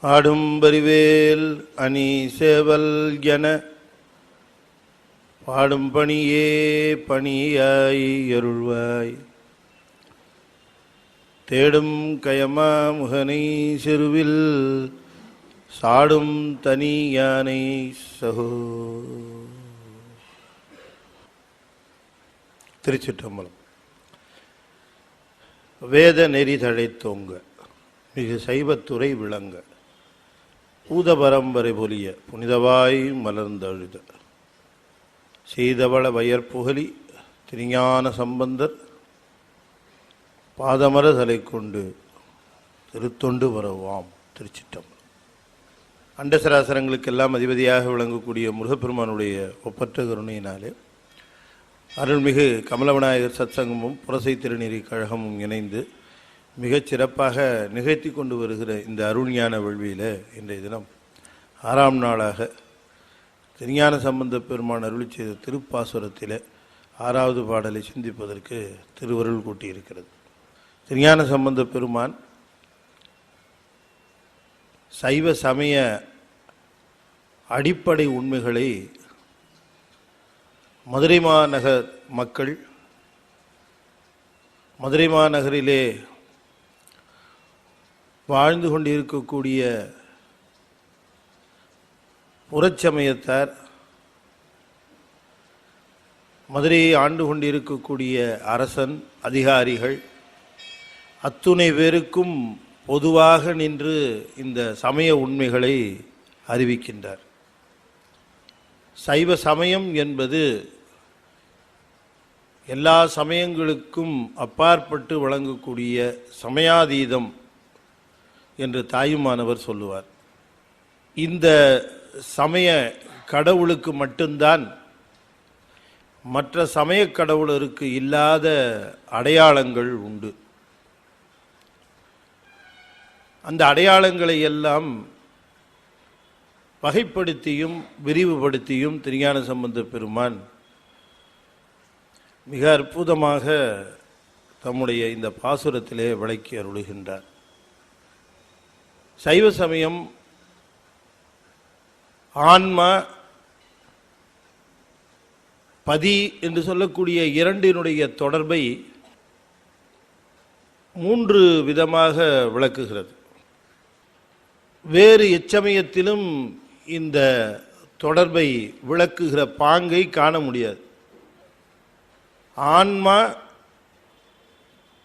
ஆடும்பரிவேல் அணி சேவல் என பாடும் பணியே பணியாய் அருள்வாய். தேடும் கயமா முகனை சிறுவில் சாடும் தனி யானை சகோ. திருச்சிற்றம்பலம். வேத நெறி தழைத்தோங்க மிகு சைவத்துறை விளங்க பூத பரம்பரை பொலிய புனிதவாய் மலர்ந்தழுத செய்தவள வயற்புகலி திருஞான சம்பந்தர் பாதமர தலை கொண்டு திருத்தொண்டு வரவாம். திருச்சிற்றம்பலம். அண்டசராசரங்களுக்கெல்லாம் அதிபதியாக விளங்கக்கூடிய முருகப்பெருமானுடைய ஒப்பற்ற கருணையினாலே அருள்மிகு கமலவிநாயகர் சத்சங்கமும் புரசை திருநெறி கழகமும் இணைந்து மிகச் சிறப்பாக நிகழ்த்தி கொண்டு வருகிற இந்த அருள்ஞான வேள்வியில் இன்றைய தினம் 6ஆம் நாளாக திருஞான சம்பந்த பெருமான் அருளி செய்த திருப்பாசுரத்தில் 6வது பாடலை சிந்திப்பதற்கு திருவருள் கூட்டியிருக்கிறது. திருஞான சம்பந்த பெருமான் சைவ சமய அடிப்படை உண்மைகளை மதுரை மாநகர் மக்கள், மதுரை மாநகரிலே வாழ்ந்து கொண்டிருக்கக்கூடிய புறச்சமயத்தார், மதுரையை ஆண்டு கொண்டிருக்கக்கூடிய அரசன், அதிகாரிகள் அத்துணை பேருக்கும் பொதுவாக நின்று இந்த சமய உண்மைகளை அறிவிக்கின்றார். சைவ சமயம் என்பது எல்லா சமயங்களுக்கும் அப்பாற்பட்டு வழங்கக்கூடிய சமயாதீதம் என்று தாயுமானவர் சொல்லுவார். இந்த சமய கடவுளுக்கு மட்டும்தான் மற்ற சமய கடவுளருக்கு இல்லாத அடையாளங்கள் உண்டு. அந்த அடையாளங்களை எல்லாம் வகைப்படுத்தியும் விரிவுபடுத்தியும் திருஞான சம்பந்த பெருமான் மிக அற்புதமாக தம்முடைய இந்த பாசுரத்திலே விளக்கி அருளுகின்றார். சைவ சமயம் ஆன்மா பதி என்று சொல்லக்கூடிய இரண்டினுடைய தொடர்பை 3 விதமாக விளக்குகிறது. வேறு எச்சமயத்திலும் இந்த தொடர்பை விளக்குகிற பாங்கை காண முடியாது. ஆன்மா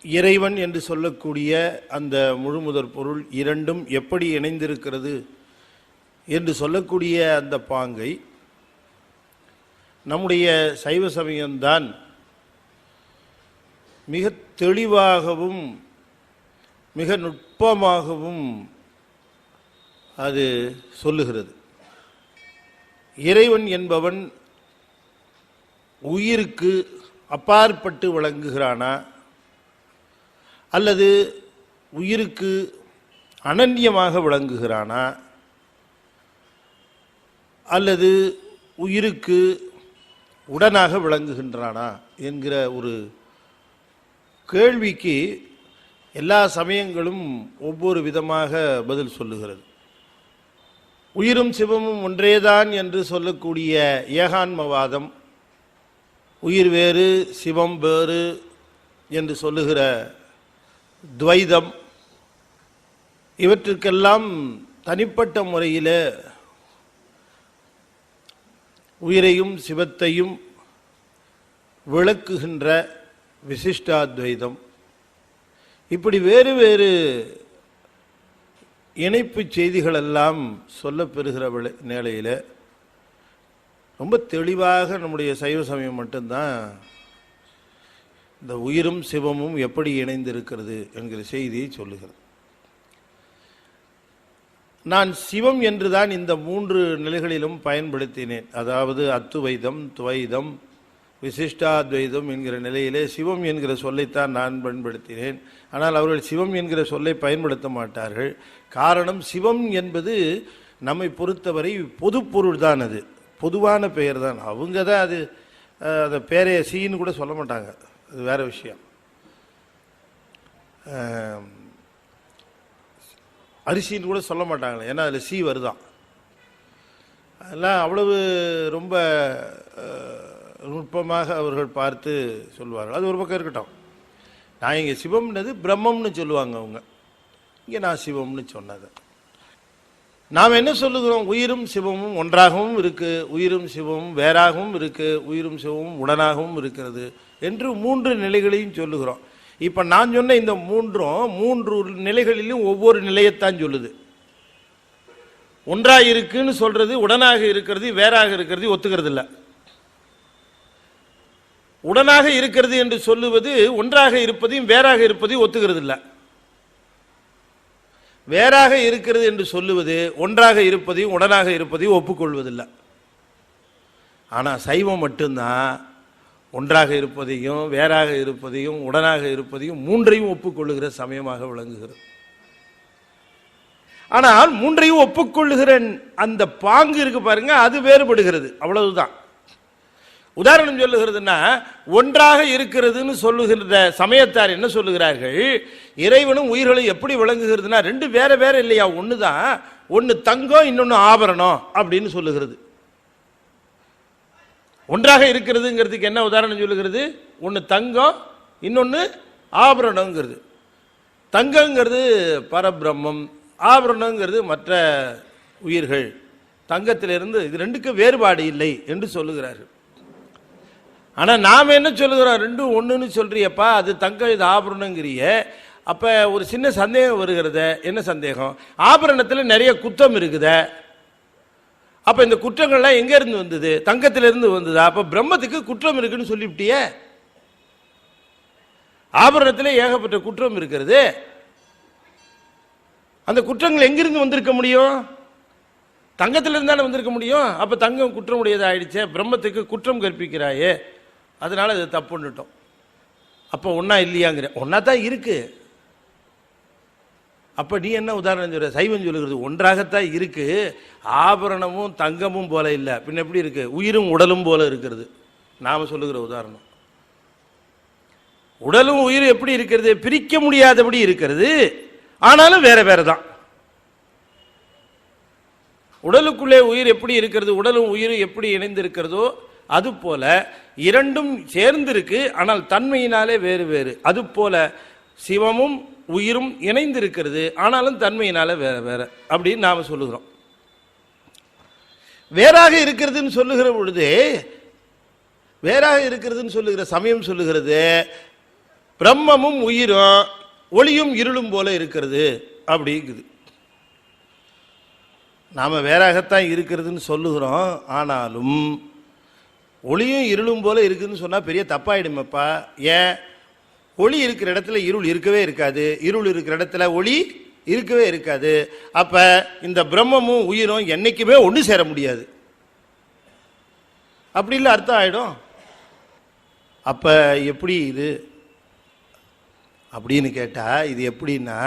இறைவன் என்று சொல்லக்கூடிய அந்த முழுமுதற் பொருள் இரண்டும் எப்படி இணைந்திருக்கிறது என்று சொல்லக்கூடிய அந்த பாங்கை நம்முடைய சைவ சமயம்தான் மிக தெளிவாகவும் மிக நுட்பமாகவும் அது சொல்லுகிறது. இறைவன் என்பவன் உயிருக்கு அப்பாற்பட்டு விளங்குகிறானா, அல்லது உயிருக்கு அனன்யமாக விளங்குகிறானா, அல்லது உயிருக்கு உடனாக விளங்குகின்றானா என்கிற ஒரு கேள்விக்கு எல்லா சமயங்களும் ஒவ்வொரு விதமாக பதில் சொல்லுகிறது. உயிரும் சிவமும் ஒன்றேதான் என்று சொல்லக்கூடிய ஏகான்மவாதம், உயிர் வேறு சிவம் வேறு என்று சொல்லுகிற துவைதம், இவற்றுக்கெல்லாம் தனிப்பட்ட முறையில் உயிரையும் சிவத்தையும் விளக்குகின்ற விசிஷ்டாத்வைதம், இப்படி வேறு வேறு இணைப்பு செய்திகளெல்லாம் சொல்லப்பெறுகிற நிலையில் ரொம்ப தெளிவாக நம்முடைய சைவ சமயம் மட்டும்தான் இந்த உயிரும் சிவமும் எப்படி இணைந்திருக்கிறது என்கிற செய்தியை சொல்லுகிறது. நான் சிவம் என்றுதான் இந்த 3 நிலைகளிலும் பயன்படுத்தினேன். அதாவது அத்துவைதம், துவைதம், விசிஷ்டாத்வைதம் என்கிற நிலையிலே சிவம் என்கிற சொல்லைத்தான் நான் பயன்படுத்தினேன். ஆனால் அவர்கள் சிவம் என்கிற சொல்லை பயன்படுத்த மாட்டார்கள். காரணம், சிவம் என்பது நம்மை பொறுத்தவரை பொது பொருள் தான், அது பொதுவான பெயர் தான். அவங்க தான் அது அதை பேரைய சீன்னு கூட சொல்ல மாட்டாங்க, அது வேற விஷயம். அரிசின்னு கூட சொல்ல மாட்டாங்களே, ஏன்னா அதில் சி வருதான். அதெல்லாம் அவ்வளவு ரொம்ப நுட்பமாக அவர்கள் பார்த்து சொல்வார்கள். அது ஒரு பக்கம் இருக்கட்டும். நான் இங்கே சிவம்னது பிரம்மம்னு சொல்லுவாங்க அவங்க, இங்கே நான் சிவம்னு சொன்னது. நாம் என்ன சொல்லுகிறோம்? உயிரும் சிவமும் ஒன்றாகவும் இருக்கு, உயிரும் சிவமும் வேறாகவும் இருக்கு, உயிரும் சிவமும் உடனாகவும் இருக்கிறது என்று 3 நிலைகளையும் சொல்லுகிறோம். இப்போ நான் சொன்ன இந்த 3 நிலைகளிலும் ஒவ்வொரு நிலையத்தான் சொல்லுது. ஒன்றாக இருக்குன்னு சொல்றது, உடனாக இருக்கிறது, வேறாக இருக்கிறது ஒத்துக்கிறது இல்லை. உடனாக இருக்கிறது என்று சொல்லுவது ஒன்றாக இருப்பதையும் வேறாக இருப்பதையும் ஒத்துக்கிறது இல்லை. வேறாக இருக்கிறது என்று சொல்லுவது ஒன்றாக இருப்பதையும் உடனாக இருப்பதையும் ஒப்புக்கொள்வதில்லை. ஆனால் சைவம் மட்டும்தான் ஒன்றாக இருப்பதையும் வேறாக இருப்பதையும் உடனாக இருப்பதையும் 3ஐயும் ஒப்புக்கொள்ளுகிற சமயமாக விளங்குகிறது. ஆனால் 3ஐயும் ஒப்புக்கொள்ளுகிற அந்த பாங்கு இருக்கு பாருங்க, அது வேறுபடுகிறது, அவ்வளவுதான். உதாரணம் சொல்லுகிறதுனா, ஒன்றாக இருக்கிறதுன்னு சொல்லுகின்ற சமயத்தார் என்ன சொல்லுகிறார்கள்? இறைவனும் உயிர்களும் எப்படி விளங்குகிறதுனா 2 வேற வேற இல்லையா, ஒன்று தான். ஒன்று தங்கம், இன்னொன்று ஆபரணம் அப்படின்னு சொல்லுகிறது. ஒன்றாக இருக்கிறதுங்கிறதுக்கு என்ன உதாரணம் சொல்லுகிறது? ஒன்று தங்கம், இன்னொன்று ஆபரணங்கிறது. தங்கங்கிறது பரபிரம்மம், ஆபரணங்கிறது மற்ற உயிர்கள். தங்கத்திலிருந்து இது 2க்கு வேறுபாடு இல்லை என்று சொல்லுகிறார்கள். ஆனால் நாம் என்ன சொல்லுகிறோம்? 2 ஒன்றுன்னு சொல்றியப்பா, அது தங்கம் இது ஆபரணங்கிறிய. அப்போ ஒரு சின்ன சந்தேகம் வருகிறத. என்ன சந்தேகம்? ஆபரணத்தில் நிறைய குற்றம் இருக்குத. அப்போ இந்த குற்றங்கள்லாம் எங்கேருந்து வந்தது? தங்கத்திலிருந்து வந்ததா? அப்போ பிரம்மத்துக்கு குற்றம் இருக்குன்னு சொல்லிவிட்டியே. ஆபரணத்தில் ஏகப்பட்ட குற்றம் இருக்கிறது. அந்த குற்றங்கள் எங்கிருந்து வந்திருக்க முடியும்? தங்கத்திலிருந்து தானே வந்திருக்க முடியும். அப்போ தங்கம் குற்றம் உடையது ஆயிடுச்சே, பிரம்மத்துக்கு குற்றம் கற்பிக்கிறாயே, அதனால அது தப்புன்னுட்டோம். அப்போ ஒன்றா இல்லையாங்கிற? ஒன்றா தான் இருக்கு. அப்போ நீ என்ன உதாரணம் சொல்ற? சைவம் சொல்லுகிறது ஒன்றாகத்தான் இருக்கு, ஆபரணமும் தங்கமும் போல இல்லை. பின்ன எப்படி இருக்கு? உயிரும் உடலும் போல இருக்கிறது. நாம சொல்லுகிற உதாரணம், உடலும் உயிரும் எப்படி இருக்கிறது? பிரிக்க முடியாதபடி இருக்கிறது, ஆனாலும் வேற வேற தான். உடலுக்குள்ளே உயிர் எப்படி இருக்கிறது, உடலும் உயிரும் எப்படி இணைந்து இருக்கிறதோ அது போல இரண்டும் சேர்ந்து இருக்கு, ஆனால் தன்மையினாலே வேறு வேறு. அது போல சிவமும் உயிரும் இணைந்து இருக்கிறது, ஆனாலும் தன்மையினால வேற வேற அப்படின்னு நாம சொல்லுகிறோம். வேறாக இருக்கிறதுன்னு சொல்லுகிற பொழுது, வேறாக இருக்கிறதுன்னு சொல்லுகிற சமயம் சொல்லுகிறது பிரம்மமும் உயிரும் ஒளியும் இருளும் போல இருக்கிறது அப்படிங்குது. நாம வேறாகத்தான் இருக்கிறதுன்னு சொல்லுகிறோம், ஆனாலும் ஒளியும் இருளும் போல இருக்குதுன்னு சொன்னா பெரிய தப்பாயிடுமப்பா. ஏன்? ஒளி இருக்கிற இடத்துல இருள் இருக்கவே இருக்காது, இருள் இருக்கிற இடத்துல ஒளி இருக்கவே இருக்காது. அப்ப இந்த பிரம்மமும் உயிரும் என்னைக்குமே ஒன்று சேர முடியாது. அப்படி இல்லை அர்த்தம் ஆயிடும். அப்ப எப்படி இது அப்படின்னு கேட்டா, இது எப்படின்னா,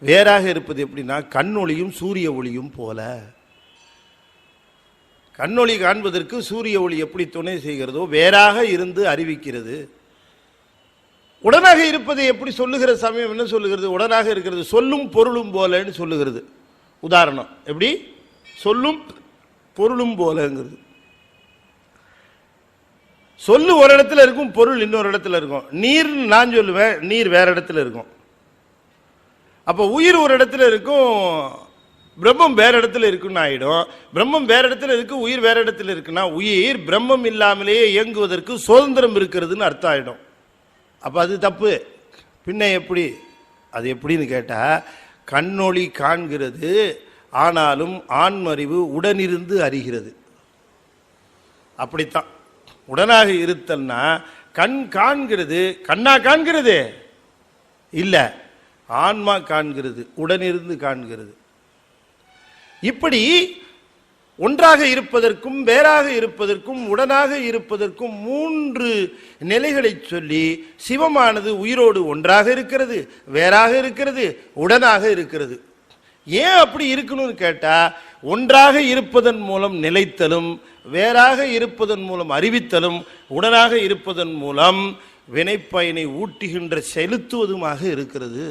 வேறாக இருப்பது எப்படின்னா, கண்ணொளியும் சூரிய ஒளியும் போல. கண்ணொளி காண்பதற்கு சூரிய ஒளி எப்படி துணை செய்கிறதோ வேறாக இருந்து அறிவிக்கிறது. உடனாக இருப்பதை எப்படி சொல்லுகிற சமயம் என்ன சொல்லுகிறது? உடனாக இருக்கிறது சொல்லும் பொருளும் போலன்னு சொல்லுகிறது. உதாரணம் எப்படி? சொல்லும் பொருளும் போலங்கிறது. சொல்லு ஒரு இடத்துல இருக்கும், பொருள் இன்னொரு இடத்துல இருக்கும். நீர் நான் சொல்லுவேன், நீர் வேற இடத்துல இருக்கும். அப்ப உயிர் ஒரு இடத்துல இருக்கும், பிரம்மம் வேற இடத்துல இருக்குன்னு ஆயிடும். பிரம்மம் வேற இடத்துல இருக்கு, உயிர் வேற இடத்துல இருக்குன்னா உயிர் பிரம்மம் இல்லாமலேயே இயங்குவதற்கு சுதந்திரம் இருக்கிறதுன்னு அர்த்தம் ஆயிடும். அப்ப அது தப்பு. பின்ன எப்படி? அது எப்படின்னு கேட்டா, கண்ணொளி காண்கிறது, ஆனாலும் ஆன்மறிவு உடனிருந்து அறிகிறது. அப்படித்தான் உடனாக இருத்தல்னா, கண் காண்கிறது, கண்ணா காண்கிறது இல்ல, ஆன்மா காண்கிறது, உடனிருந்து காண்கிறது. இப்படி ஒன்றாக இருப்பதற்கும் வேறாக இருப்பதற்கும் உடனாக இருப்பதற்கும் 3 நிலைகளை சொல்லி சிவமானது உயிரோடு ஒன்றாக இருக்கிறது, வேறாக இருக்கிறது, உடனாக இருக்கிறது. ஏன் அப்படி இருக்கணும்னு கேட்டா, ஒன்றாக இருப்பதன் மூலம் நிலைத்தலும், வேறாக இருப்பதன் மூலம் அறிவித்தலும், உடனாக இருப்பதன் மூலம் வினைப்பயனை ஊட்டுகின்ற செலுத்துவதுமாக இருக்கிறது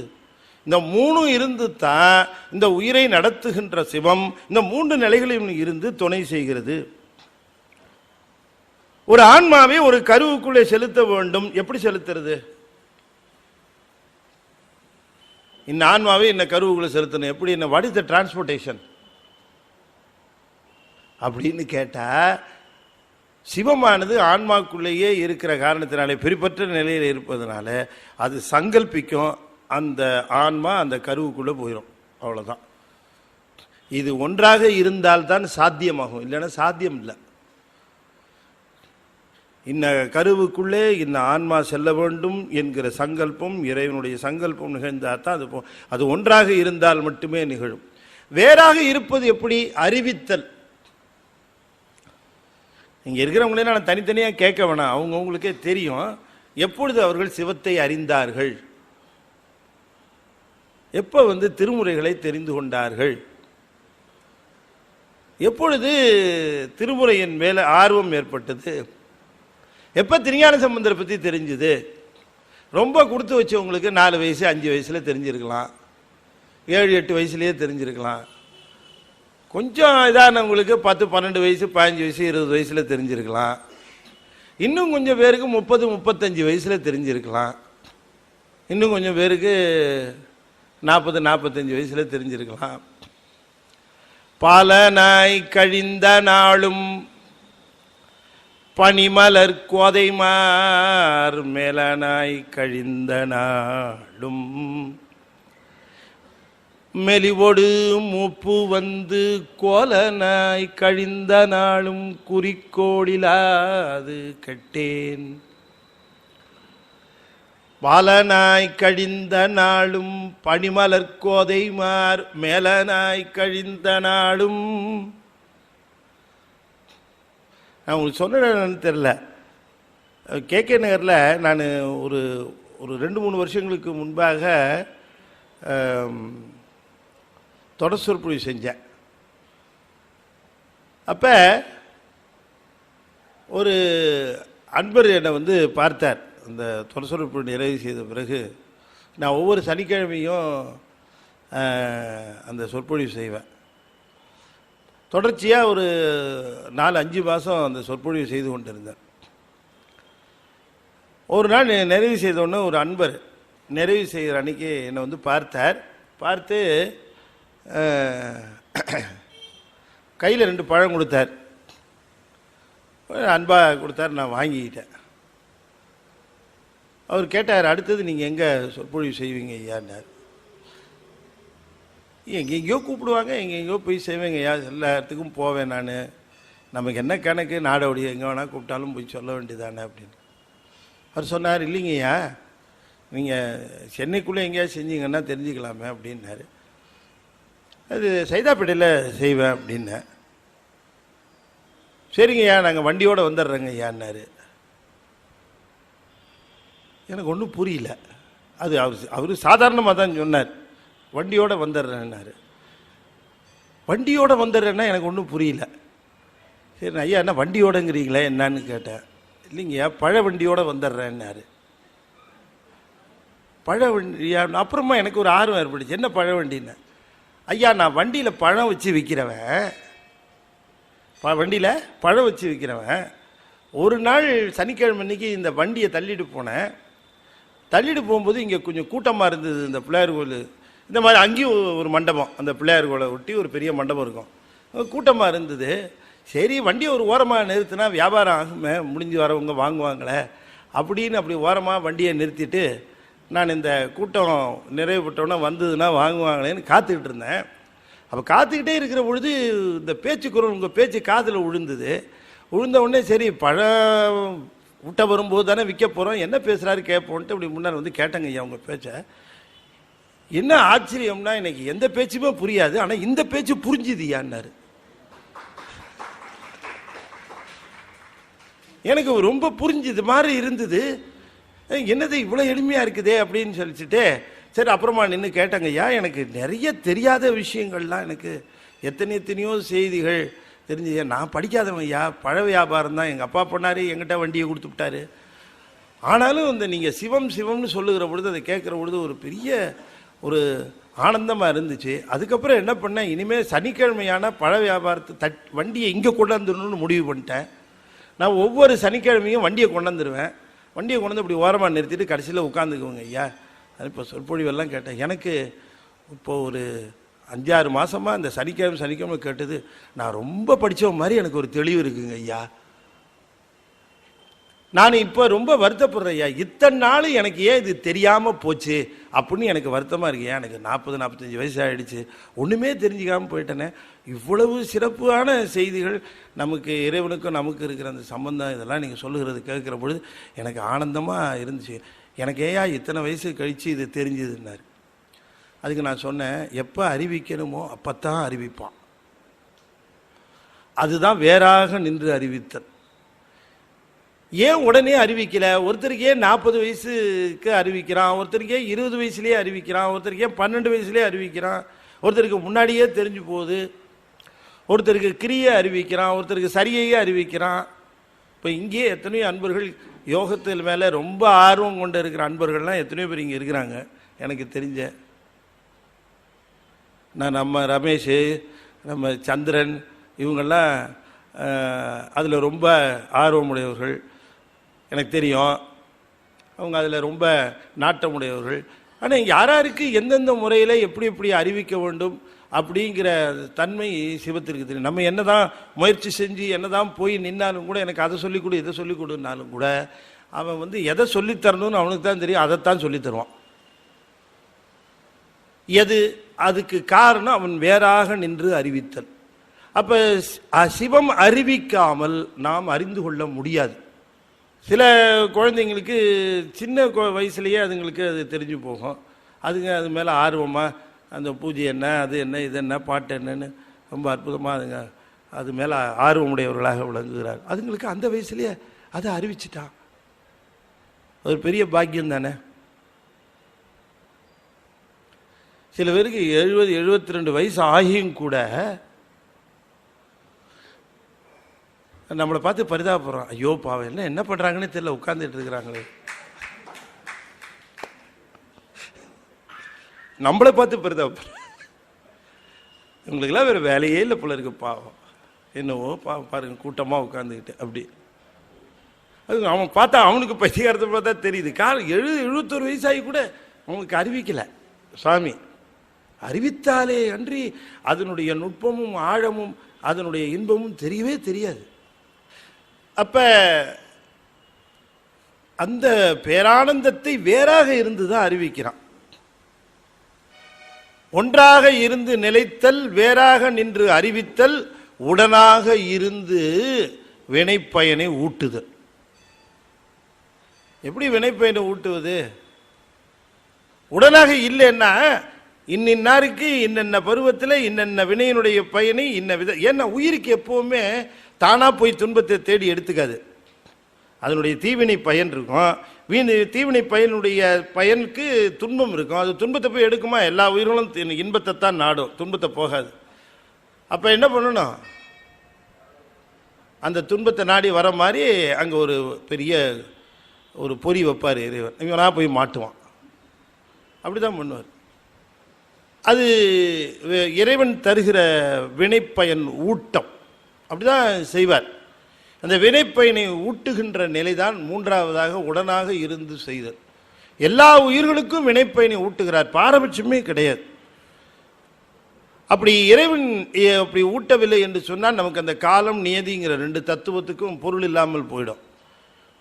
இந்த மூணும் இருந்து தான் இந்த உயிரை நடத்துகின்ற சிவம் இந்த 3 நிலைகளிலும் இருந்து துணை செய்கிறது. ஒரு ஆன்மாவை ஒரு கருவுக்குள்ளே செலுத்த வேண்டும். எப்படி செலுத்துறது? இந்த ஆன்மாவை இந்த கருவுக்குள்ளே செலுத்தணும். எப்படி? வாட் இஸ் த டிரான்ஸ்போர்டேஷன் அப்படின்னு கேட்டா, சிவமானது ஆன்மாக்குள்ளேயே இருக்கிற காரணத்தினாலே, பிரிப்பற்ற நிலையில் இருப்பதனால அது சங்கல்பிக்கும். அந்த ஆன்மா அந்த கருவுக்குள்ளே போயிடும். அவ்வளோதான். இது ஒன்றாக இருந்தால்தான் சாத்தியமாகும், இல்லைன்னா சாத்தியம் இல்லை. இந்த கருவுக்குள்ளே இந்த ஆன்மா செல்ல வேண்டும் என்கிற சங்கல்பம், இறைவனுடைய சங்கல்பம் நிகழ்ந்தால் தான் அது ஒன்றாக இருந்தால் மட்டுமே நிகழும். வேறாக இருப்பது எப்படி? அறிவித்தல். இங்கே இருக்கிறவங்களே நான் தனித்தனியாக கேட்க வேணாம், அவங்கவுங்களுக்கே தெரியும். எப்பொழுது அவர்கள் சிவத்தை அறிந்தார்கள்? எப்போ திருமுறைகளை தெரிந்து கொண்டார்கள்? எப்பொழுது திருமுறையின் மேலே ஆர்வம் ஏற்பட்டது? எப்போ திருஞான சம்பந்தரை பற்றி தெரிஞ்சுது? ரொம்ப கொடுத்து வச்சவங்களுக்கு 4 வயசு 5 வயசில் தெரிஞ்சிருக்கலாம், 7-8 வயசுலேயே தெரிஞ்சிருக்கலாம். கொஞ்சம் இதானவங்களுக்கு 10, 12 வயசு, 15 வயசு, 20 வயசில் தெரிஞ்சிருக்கலாம். இன்னும் கொஞ்சம் பேருக்கு 30, 35 வயசில் தெரிஞ்சிருக்கலாம். இன்னும் கொஞ்சம் பேருக்கு 40, 45 வயசில் தெரிஞ்சிருக்கலாம். பல நாய் கழிந்த நாளும் பனிமலர் கோதைமார் மேலனாய் கழிந்த நாளும் மெலிவொடு மூப்பு கோலனாய் கழிந்த நாளும் குறிக்கோடிலாது கட்டேன். பாலனாய் கழிந்த நாளும் பனிமலர் கோதைமார் மேலனாய் கழிந்த நாளும். நான் உங்களுக்கு சொன்னேன்னு தெரில, KK நகரில் நான் ஒரு 2-3 வருஷங்களுக்கு முன்பாக தொடர் சொற்பொழிவு செஞ்சேன். அப்போ ஒரு அன்பர் என்னை பார்த்தார். அந்த தொடர் சொற்பொழிவு நிறைவு செய்த பிறகு நான் ஒவ்வொரு சனிக்கிழமையும் அந்த சொற்பொழிவு செய்வேன். தொடர்ச்சியாக ஒரு 4-5 மாதம் அந்த சொற்பொழிவு செய்து கொண்டிருந்தேன். ஒரு நாள் நிறைவு செய்தோடனே ஒரு அன்பர் நிறைவு செய்கிற அன்றைக்கி என்னை பார்த்தார். பார்த்து கையில் 2 பழம் கொடுத்தார். அன்பாக கொடுத்தார், நான் வாங்கிக்கிட்டேன். அவர் கேட்டார், அடுத்தது நீங்கள் எங்கே சொற்பொழிவு செய்வீங்க ஐயான்னார். எங்கெங்கேயோ கூப்பிடுவாங்க, எங்கெங்கேயோ போய் செய்வேங்க ஐயா, எல்லா இடத்துக்கும் போவேன் நான். நமக்கு என்ன கணக்கு, நாடோடி எங்கே வேணால் கூப்பிட்டாலும் போய் சொல்ல வேண்டியதானே அப்படின்னு. அவர் சொன்னார், இல்லைங்கய்யா, நீங்கள் சென்னைக்குள்ளே எங்கேயாவது செஞ்சீங்கன்னா தெரிஞ்சுக்கலாமே அப்படின்னாரு. அது சைதாப்பேட்டையில் செய்வேன் அப்படின்னேன். சரிங்கய்யா, நாங்கள் வண்டியோடு வந்துடுறோங்க ஐயான்னாரு. எனக்கு ஒன்றும் புரியல. அது அவர் சாதாரணமாக தான் சொன்னார், வண்டியோடு வந்துடுறேன்னாரு. வண்டியோடு வந்துடுறேன்னா எனக்கு ஒன்றும் புரியல. சரி ஐயா, என்ன வண்டியோடுங்கிறீங்களே என்னான்னு கேட்டேன். இல்லைங்கய்யா, பழ வண்டியோடு வந்துடுறேன்னாரு. பழ வண்டியா? அப்புறமா எனக்கு ஒரு ஆர்வம் ஏற்பட்டுச்சு, என்ன பழ வண்டின்னு. ஐயா, நான் வண்டியில் பழம் வச்சு விற்கிறவன், வண்டியில் பழம் வச்சு விற்கிறவன். ஒரு நாள் சனிக்கிழமை அன்றைக்கி இந்த வண்டியை தள்ளிட்டு போனேன். தள்ளிட்டு போகும்போது இங்கே கொஞ்சம் கூட்டமாக இருந்தது. இந்த பிள்ளையார் கோவில் இந்த மாதிரி அங்கேயும் ஒரு மண்டபம், அந்த பிள்ளையார் கோவிலை ஒட்டி ஒரு பெரிய மண்டபம் இருக்கும், கூட்டமாக இருந்தது. சரி, வண்டியை ஒரு ஓரமாக நிறுத்தினா வியாபாரம் ஆகுமே, முடிஞ்சு வரவங்க வாங்குவாங்களே அப்படின்னு அப்படி ஓரமாக வண்டியை நிறுத்திட்டு நான் இந்த கூட்டம் நிறைவு பெற்றோன்னா வந்ததுன்னா வாங்குவாங்களேன்னு காத்துக்கிட்டு இருந்தேன். அப்போ காத்துக்கிட்டே இருக்கிற பொழுது இந்த பேச்சு குரல் உங்கள் பேச்சு காதில் விழுந்தது. விழுந்த உடனே சரி, பழம் விட்ட வரும்போது தானே விற்க போகிறோம், என்ன பேசுகிறாரு கேட்போன்ட்டு அப்படி முன்னாடி கேட்டேங்க ஐயா உங்கள் பேச்சை. என்ன ஆச்சரியம்னா, எனக்கு எந்த பேச்சுமே புரியாது, ஆனால் இந்த பேச்சு புரிஞ்சுது ஐயான்னாரு. எனக்கு ரொம்ப புரிஞ்சுது மாதிரி இருந்தது. என்னது இவ்வளோ எளிமையாக இருக்குதே அப்படின்னு சொல்லிச்சுட்டு சரி அப்புறமா நின்று கேட்டேங்க ஐயா, எனக்கு நிறைய தெரியாத விஷயங்கள்லாம், எனக்கு எத்தனையோ செய்திகள் தெரிஞ்சு. நான் படிக்காதவன் ஐயா, பழ வியாபாரம் தான். எங்கள் அப்பா பண்ணார், எங்கிட்ட வண்டியை கொடுத்து விட்டார். ஆனாலும் இந்த நீங்கள் சிவம் சிவம்னு சொல்லுகிற பொழுது, அதை கேட்குற பொழுது ஒரு பெரிய ஒரு ஆனந்தமாக இருந்துச்சு. அதுக்கப்புறம் என்ன பண்ணேன், இனிமேல் சனிக்கிழமையான பழ வியாபாரத்தை வண்டியை இங்கே கொண்டாந்துடணும்னு முடிவு பண்ணிட்டேன். நான் ஒவ்வொரு சனிக்கிழமையும் வண்டியை கொண்டாந்துருவேன். வண்டியை கொண்டாந்து இப்படி ஓரமாக நிறுத்திட்டு கடைசியில் உட்காந்துக்குவோங்க ஐயா. அது இப்போ சொற்பொழிவெல்லாம் கேட்டேன். எனக்கு இப்போது ஒரு 5-6 மாதமாக இந்த சனிக்கிழமை கேட்டது நான் ரொம்ப படித்த மாதிரி எனக்கு ஒரு தெளிவு இருக்குங்க ஐயா. நான் இப்போ ரொம்ப வருத்தப்படுறேன் ஐயா, இத்தனை நாள் எனக்கு ஏன் இது தெரியாமல் போச்சு அப்படின்னு எனக்கு வருத்தமாக இருக்கு. ஏன் எனக்கு 40-45 வயசு ஆகிடுச்சு, ஒன்றுமே தெரிஞ்சுக்காமல் போயிட்டேனே. இவ்வளவு சிறப்பான செய்திகள் நமக்கு இறைவனுக்கும் நமக்கு இருக்கிற அந்த சம்பந்தம் இதெல்லாம் நீங்கள் சொல்லுகிறது கேட்குற பொழுது எனக்கு ஆனந்தமாக இருந்துச்சு. எனக்கு ஏயா இத்தனை வயசு கழித்து இது தெரிஞ்சுதுன்னாரு. அதுக்கு நான் சொன்னேன், எப்போ அறிவிக்கணுமோ அப்போத்தான் அறிவிப்பான். அதுதான் வேறாக நின்று அறிவித்தல். ஏன் உடனே அறிவிக்கலை? ஒருத்தருக்கே 40 வயசுக்கு அறிவிக்கிறான், ஒருத்தருக்கே 20 வயசுலேயே அறிவிக்கிறான், ஒருத்தருக்கே 12 வயசுலேயே அறிவிக்கிறான், ஒருத்தருக்கு முன்னாடியே தெரிஞ்சு போகுது, ஒருத்தருக்கு கிரியை அறிவிக்கிறான், ஒருத்தருக்கு சரியையே அறிவிக்கிறான். இப்போ இங்கே எத்தனையோ அன்பர்கள் யோகத்தில் மேலே ரொம்ப ஆர்வம் கொண்டு இருக்கிற அன்பர்கள்லாம் எத்தனையோ பேர் இங்கே இருக்கிறாங்க. எனக்கு தெரிஞ்ச நம்ம ரமேஷ், நம்ம சந்திரன், இவங்கெல்லாம் அதில் ரொம்ப ஆர்வமுடையவர்கள் எனக்கு தெரியும். அவங்க அதில் ரொம்ப நாட்டமுடையவர்கள். ஆனால் யாராருக்கு எந்தெந்த முறையில் எப்படி எப்படி அறிவிக்க வேண்டும் அப்படிங்கிற தன்மை சிவத்திற்கு தெரியும். நம்ம என்ன தான் முயற்சி செஞ்சு என்ன தான் போய் நின்னாலும் கூட எனக்கு அதை சொல்லிக் கொடு இதை சொல்லிக் கொடுனாலும் கூட அவன் எதை சொல்லித்தரணும்னு அவனுக்கு தான் தெரியும், அதைத்தான் சொல்லித்தருவான். அதுக்கு காரணம் அவன் வேறாக நின்று அறிவித்தல். அப்போ சிவம் அறிவிக்காமல் நாம் அறிந்து கொள்ள முடியாது. சில குழந்தைங்களுக்கு சின்ன வயசுலேயே அதுங்களுக்கு அது தெரிஞ்சு போகும். அதுங்க அது மேலே ஆர்வமாக அந்த பூஜை என்ன, அது என்ன, இது என்ன, பாட்டு என்னன்னு ரொம்ப அற்புதமாக அதுங்க அது மேலே ஆர்வமுடையவர்களாக விளங்குகிறார். அதுங்களுக்கு அந்த வயசுலேயே அதை அறிவிச்சிட்டான். ஒரு பெரிய பாக்கியம் தானே. சில பேருக்கு 70-72 வயசு ஆகியும் கூட நம்மளை பார்த்து பரிதாபப்படுறோம். ஐயோ பாவம், என்ன பண்ணுறாங்கன்னு தெரியல, உட்காந்துட்டு இருக்கிறாங்களே. நம்மளை பார்த்து பரிதாபப்படுறோம். இவங்களுக்கெல்லாம் வேறு வேலையே இல்லை போல இருக்கு, பாவம் என்னவோ பாவம் பாருங்க, கூட்டமாக உட்காந்துக்கிட்டு அப்படி. அது அவன் பார்த்தா அவனுக்கு பைத்தியகாரத்தை பார்த்தா தெரியுது. 71 வயசாகி கூட அவனுக்கு அறிவிக்கலை. சுவாமி அறிவித்தாலே அன்றி அதனுடைய நுட்பமும் ஆழமும் அதனுடைய இன்பமும் தெரியவே தெரியாது. அப்ப அந்த பேரானந்தத்தை வேறாக இருந்து தான் அறிவிக்கிறான். ஒன்றாக இருந்து நிலைத்தல், வேறாக நின்று அறிவித்தல், உடனாக இருந்து வினைப்பயனை ஊட்டுதல். எப்படி வினைப்பயனை ஊட்டுவது? உடனாக இல்லைன்னா இன்னின்னாருக்கு இன்னென்ன பருவத்தில் இன்னென்ன வினையினுடைய பயனை இன்ன வித. ஏன்னா உயிருக்கு எப்பவுமே தானா போய் துன்பத்தை தேடி எடுத்துக்காது. அதனுடைய தீவினை பயன் இருக்கும். தீவினை பயனுடைய பயனுக்கு துன்பம் இருக்கும். அது துன்பத்தை போய் எடுக்குமா? எல்லா உயிர்களும் இன்பத்தை தான் நாடும், துன்பத்தை போகாது. அப்போ என்ன பண்ணணும்? அந்த துன்பத்தை நாடி வர மாதிரி அங்கே ஒரு பெரிய ஒரு பொறி வைப்பார் இறைவன். இவனா போய் மாட்டுவான். அப்படி தான் பண்ணுவார். அது இறைவன் தருகிற வினைப்பயன் ஊட்டம். அப்படிதான் செய்வார். அந்த வினைப்பயனை ஊட்டுகின்ற நிலைதான் மூன்றாவதாக உடனாக இருந்து செய்தல். எல்லா உயிர்களுக்கும் வினைப்பயனை ஊட்டுகிறார், பாரபட்சமே கிடையாது. அப்படி இறைவன் அப்படி ஊட்டவில்லை என்று சொன்னால் நமக்கு அந்த காலம் நியதிங்கிற 2 தத்துவத்துக்கும் பொருள் இல்லாமல் போயிடும்.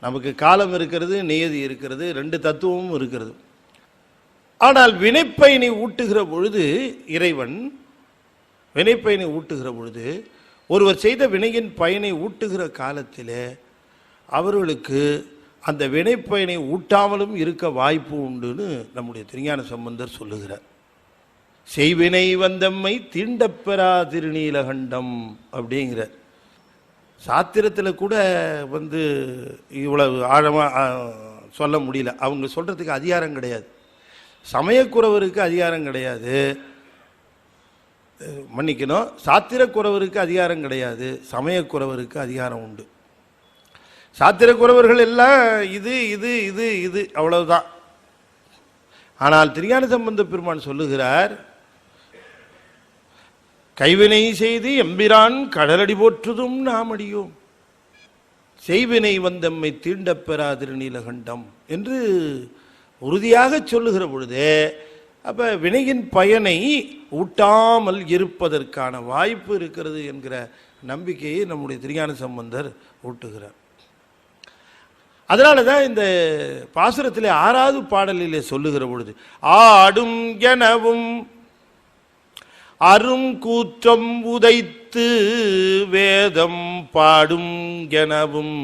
நமக்கு காலம் இருக்கிறது, நியதி இருக்கிறது, 2 தத்துவமும் இருக்கிறது. ஆனால் வினைப்பயனை ஊட்டுகிற பொழுது இறைவன் வினைப்பயனை ஊட்டுகிற பொழுது ஒருவர் செய்த வினையின் பயனை ஊட்டுகிற காலத்தில் அவர்களுக்கு அந்த வினைப்பயனை ஊட்டாமலும் இருக்க வாய்ப்பு உண்டுன்னு நம்முடைய திருஞான சம்பந்தர் சொல்லுகிறார். செய்வினை வந்தம்மை தீண்டப்பெறா திருநீலகண்டம் அப்படிங்கிறார். சாத்திரத்தில் கூட இவ்வளவு ஆழமாக சொல்ல முடியல. அவங்க சொல்கிறதுக்கு அதிகாரம் கிடையாது. சமயக்குறவருக்கு அதிகாரம் கிடையாது, மன்னிக்கணும், சாத்திரக்குறவருக்கு அதிகாரம் கிடையாது, சமயக்குறவருக்கு அதிகாரம் உண்டு. சாத்திரக்குறவர்கள் எல்லாம் இது இது இது இது அவ்வளவுதான். ஆனால் திருஞான சம்பந்த பெருமான் சொல்லுகிறார், கைவினை செய்து எம்பிரான் கடலடி போற்றுதும் நாம் அடியோம், செய்வினை வந்தம்மை தீண்டப் பெறா திருநீலகண்டம் என்று உறுதியாக சொல்லுகிற பொழுது, அப்ப வினையின் பயனை ஊட்டாமல் இருப்பதற்கான வாய்ப்பு இருக்கிறது என்கிற நம்பிக்கையை நம்முடைய திருஞான சம்பந்தர் ஊட்டுகிறார். அதனால தான் இந்த பாசுரத்திலே 6வது பாடலிலே சொல்லுகிற பொழுது, ஆடும் எனவும் அரும் கூற்றம் உதைத்து வேதம் பாடும் எனவும்,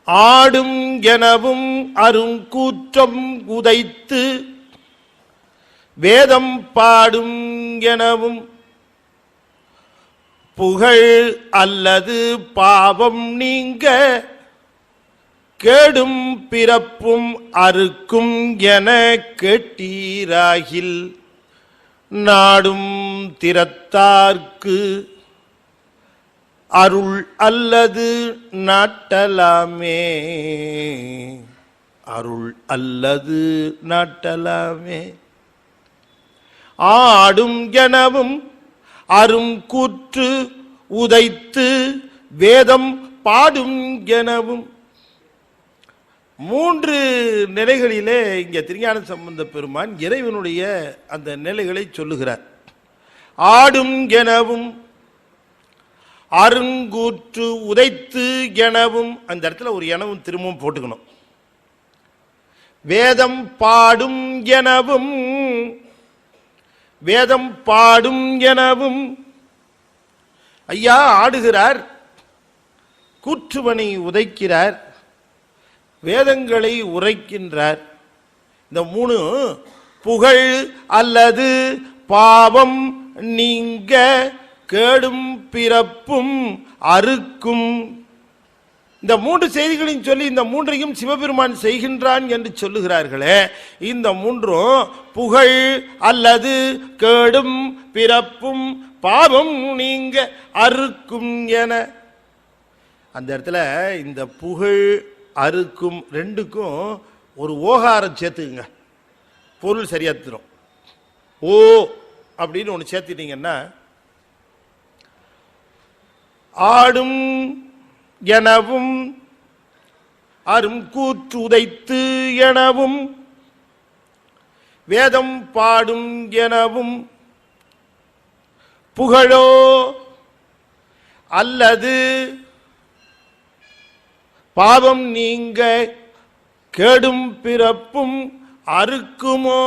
ஆடும் எனவும் அரும் கூற்றம் உதைத்து வேதம் பாடும் எனவும், புகழ் அல்லது பாவம் நீங்க கேடும் பிறப்பும் அறுக்கும் என கேட்டீராகில், நாடும் திறத்தார்க்கு அருள் அல்லது நாட்டலாமே, அருள் அல்லது நாட்டலாமே. ஆடும் எனவும் அரும் கூற்று உதைத்து வேதம் பாடும் எனவும், 3 நிலைகளிலே இங்கே திருஞான சம்பந்த பெருமான் இறைவனுடைய அந்த நிலைகளை சொல்லுகிறார். ஆடும் எனவும் அருங்கூற்று உதைத்து எனவும், அந்த இடத்துல ஒரு எனவும் திரும்பவும் போட்டுக்கணும். வேதம் பாடும் எனவும், வேதம் பாடும் எனவும், ஐயா ஆடுகிறார், கூற்றுவனை உதைக்கிறார், வேதங்களை உரைக்கின்றார். இந்த 3 புகழ் அல்லது பாவம் நீங்க கேடும் பிறப்பும் அறுக்கும், இந்த 3 செய்திகளையும் சொல்லி இந்த 3ஐயும் சிவபெருமான் செய்கின்றான் என்று சொல்லுகிறார்களே, இந்த 3ம் புகழ் அல்லது கேடும் பிறப்பும் பாவம் நீங்க அறுக்கும் என. அந்த இடத்துல இந்த புகழ் அறுக்கும் 2க்கும் ஒரு ஓகாரம் சேர்த்துக்குங்க, பொருள் சரியா தரும். ஓ அப்படின்னு ஒன்று சேர்த்துட்டீங்கன்னா, ஆடும் எனவும் அரும் கூற்று உதைத்து எனவும் வேதம் பாடும் எனவும், புகழோ அல்லது பாவம் நீங்க கேடும் பிறப்பும் அறுக்குமோ.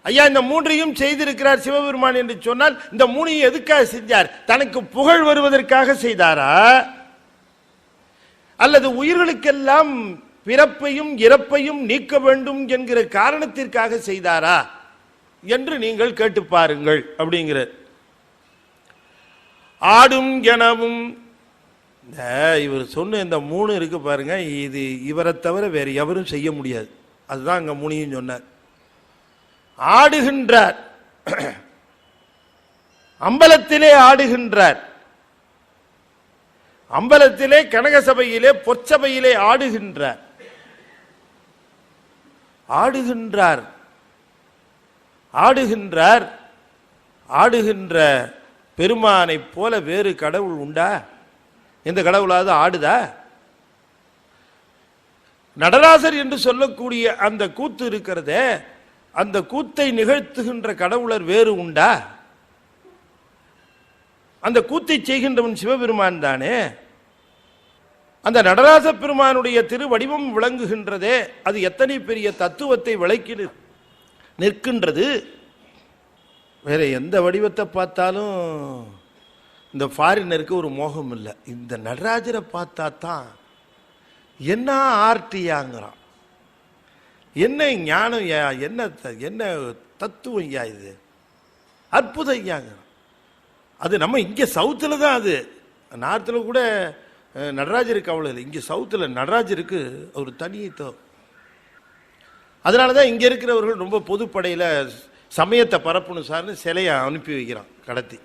ஐயா இந்த 3ஐயும் செய்திருக்கிறார் சிவபெருமான் என்று சொன்னால், இந்த 3ஐயும் எதுக்காக செஞ்சார்? தனக்கு புகழ் வருவதற்காக செய்தாரா, அல்லது உயிர்களுக்கெல்லாம் பிறப்பையும் இறப்பையும் நீக்க வேண்டும் என்கிற காரணத்திற்காக செய்தாரா என்று நீங்கள் கேட்டு பாருங்கள் அப்படிங்கிற. ஆடும் எனவும், இவர் சொன்ன இந்த 3 இருக்கு பாருங்க, இது இவரை தவிர வேறு எவரும் செய்ய முடியாது. அதுதான் அங்க 3ஐயும் சொன்னார். ஆடுகின்றார், அம்பலத்திலே ஆடுகின்றார், அம்பலத்திலே கனகசபையிலே பொற்சபையிலே ஆடுகின்றார். ஆடுகின்றார் ஆடுகின்றார் ஆடுகின்ற பெருமானை போல வேறு கடவுள் உண்டா? எந்த கடவுளாவது ஆடுதா? நடராசர் என்று சொல்லக்கூடிய அந்த கூத்து இருக்கிறதே, அந்த கூத்தை நிகழ்த்துகின்ற கடவுளர் வேறு உண்டா? அந்த கூத்தை செய்கின்றவன் சிவபெருமான் தானே. அந்த நடராச பெருமானுடைய திருவடிவம் விளங்குகின்றதே, அது எத்தனை பெரிய தத்துவத்தை விளக்கி நிற்கின்றது. வேற எந்த வடிவத்தை பார்த்தாலும் இந்த ஃபாரினருக்கு ஒரு மோகம் இல்லை. இந்த நடராஜரை பார்த்தா தான் என்ன ஆர்டியாங்கிறான், என்ன ஞானம் யா, என்ன என்ன தத்துவம் யா, இது அற்புதம் ஐயாங்கிறான். அது நம்ம இங்கே சவுத்தில் தான், அது நார்த்தில் கூட நடராஜருக்கு அவ்வளோ இல்லை, இங்கே சவுத்தில் நடராஜருக்கு ஒரு தனியத்தோ. அதனால தான் இங்கே இருக்கிறவர்கள் ரொம்ப பொதுப்படையில் சமயத்தை பரப்பணும் சார்னு சிலையை அனுப்பி வைக்கிறான் கடத்தி.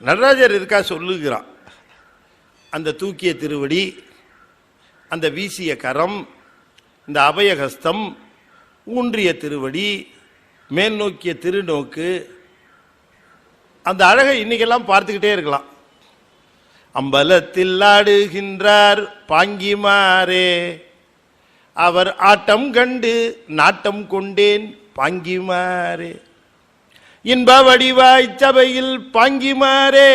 நடராஜர் இருக்கா சொல்லுகிறான், அந்த தூக்கிய திருவடி, அந்த வீசிய கரம், இந்த அபயஹஸ்தம், ஊன்றிய திருவடி, மேல் நோக்கிய திருநோக்கு, அந்த அழகை இன்னைக்கெல்லாம் பார்த்துக்கிட்டே இருக்கலாம். அம்பலத்தில் ஆடுகின்றார் பாங்கிமாரே, அவர் ஆட்டம் கண்டு நாட்டம் கொண்டேன் பாங்கிமாரே, இன்ப வடிவாய் சபையில் பாங்கிமாரே,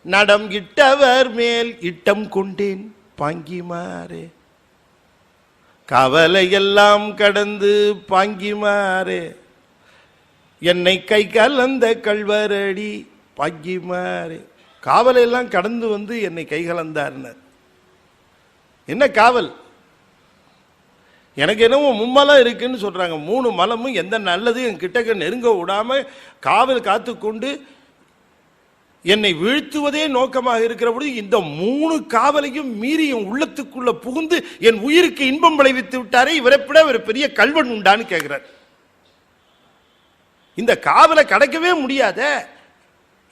நடம் இட்டவர் மேல் இட்டம் கொண்டேன் பாங்கிமாரே, கவலையெல்லாம் கடந்து பாங்கிமாரே, என்னை கை கலந்த கல்வரடி பாங்கிமாரே. காவலையெல்லாம் கடந்து வந்து என்னை கை கலந்தார்னர். என்ன காவல்? எனக்கு என்னவோ மும்மலம் இருக்குன்னு சொல்றாங்க. 3 மலமும் எந்த நல்லது என் கிட்டக்க நெருங்க விடாம காவல் காத்து கொண்டு என்னை வீழ்த்துவதே நோக்கமாக இருக்கிற பொழுது இந்த 3 காவலையும் மீறி என் உள்ளத்துக்குள்ள புகுந்து என் உயிருக்கு இன்பம் விளைவித்து விட்டாரே, இவரை விட ஒரு பெரிய கல்வன் உண்டான்னு கேட்கிறார். இந்த காவலை கடக்கவே முடியாத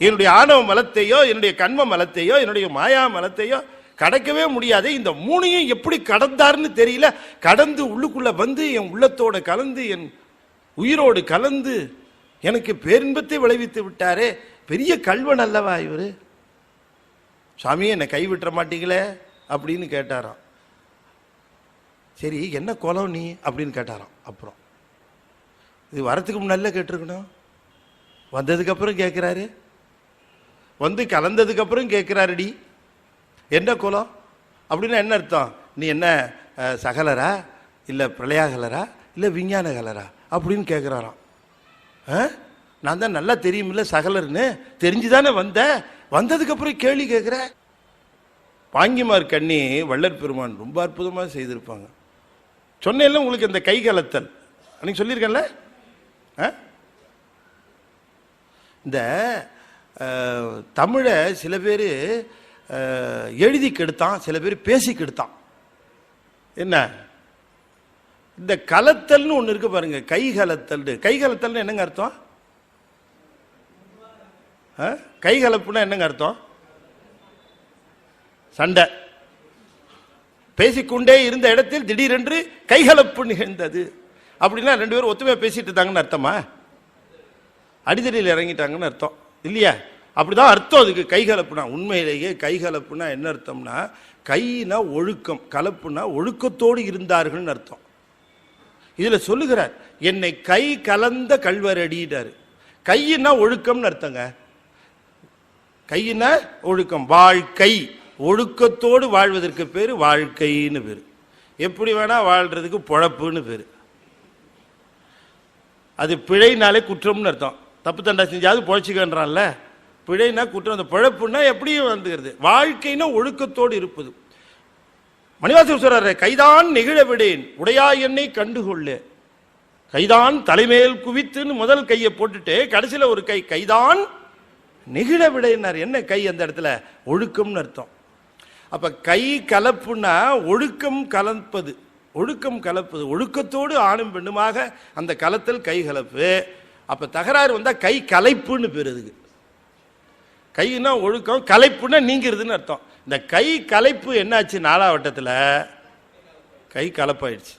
என்னுடைய ஆணவ மலத்தையோ, என்னுடைய கண்ம மலத்தையோ, என்னுடைய மாயா மலத்தையோ கடக்கவே முடியாது. இந்த 3ஐயும் எப்படி கடந்தார்னு தெரியல. கடந்து உள்ளுக்குள்ள வந்து என் உள்ளத்தோட கலந்து என் உயிரோடு கலந்து எனக்கு பேரின்பத்தை விளைவித்து விட்டாரே, பெரிய கல்வன் அல்லவா இவரு? சாமியே என்னை கைவிட்டுற மாட்டீங்களே அப்படின்னு கேட்டாராம். சரி என்ன கோலம் நீ அப்படின்னு கேட்டாராம். அப்புறம் இது வரத்துக்கு முன்னால கேட்டிருக்கணும், வந்ததுக்கு அப்புறம் கேட்கிறாரு, வந்து கலந்ததுக்கு அப்புறம் கேட்கிறாருடி என்ன கோலம் அப்படின்னா என்ன அர்த்தம்? நீ என்ன சகலரா இல்லை பிரளயாகலரா இல்லை விஞ்ஞான கலரா அப்படின்னு கேட்குறாராம். நான் தான் நல்லா தெரியுமில்ல சகலர்னு, தெரிஞ்சுதானே வந்ததுக்கு அப்புறம் கேள்வி கேட்குற. பாங்கிமார் கண்ணி வள்ளற் பெருமான் ரொம்ப அற்புதமாக செய்திருப்பாங்க. சொன்னேன்ல உங்களுக்கு இந்த கை கலத்தல் அன்னைக்கு சொல்லியிருக்கேன்ல. இந்த தமிழை சில பேர் எழுதி கெடுத்தான், சில பேர் பேசி கெடுத்தான். என்ன இந்த கலத்தல்னு ஒன்று இருக்கு பாருங்க, கை கலத்தல். கை கலத்தல்னு என்னங்க அர்த்தம்? கை கலப்புனா என்னங்க அர்த்தம்? சண்டை. பேசிக்கொண்டே இருந்த இடத்தில் திடீரென்று கைகலப்பு நிகழ்ந்தது அப்படின்னா 2 பேரும் ஒத்துமையா பேசிட்டு இருந்தாங்கன்னு அர்த்தமா? அடிதடியில் இறங்கிட்டாங்கன்னு அர்த்தம் இல்லையா? அப்படிதான் அர்த்தம் அதுக்கு. கைகலப்புனா உண்மையிலேயே கைகலப்புனா என்ன அர்த்தம்னா, கைனா ஒழுக்கம், கலப்புனா ஒழுக்கத்தோடு இருந்தார்கள்னு அர்த்தம். இதுல சொல்லுகிறார் என்னை கை கலந்த கல்வரடிட்டாரு. கையினா ஒழுக்கம்னு அர்த்தங்க. கையினா ஒழுக்கம், வாழ்க்கை, ஒழுக்கத்தோடு வாழ்வதற்கு பேரு வாழ்க்கைன்னு பேரு. எப்படி வேணா வாழ்றதுக்கு பொழப்புன்னு பேரு. அது பிழைனாலே குற்றம்னு அர்த்தம். தப்பு தண்டா செஞ்சாது பொழைச்சிக்கன்றான்ல, பிழைனா குற்றம். அந்த பிழப்புன்னா எப்படியும் வந்துகிறது. வாழ்க்கைனா ஒழுக்கத்தோடு இருப்பது. மணிவாசகர் சொல்றாரு, கைதான் நெகிழ விடேன் உடையா என்னை கண்டுகொள்ள. கைதான் தலைமேல் குவித்துன்னு முதல் கையை போட்டுட்டு கடைசியில் ஒரு கை, கைதான் நெகிழ விடேன்னார். என்ன கை? அந்த இடத்துல ஒழுக்கம்னு அர்த்தம். அப்ப கை கலப்புனா ஒழுக்கம் கலப்பது, ஒழுக்கம் கலப்பது, ஒழுக்கத்தோடு ஆணும் பெண்ணுமாக அந்த கலத்தல் கை கலப்பு. அப்ப தகராறு வந்தா கை கலைப்புன்னு பேரு. அதுக்கு கைனா ஒழுக்கம், கலைப்புன்னா நீங்கிறதுன்னு அர்த்தம். இந்த கை கலைப்பு என்னாச்சு? 4ஆம் வட்டத்தில் கை கலப்பாயிடுச்சு.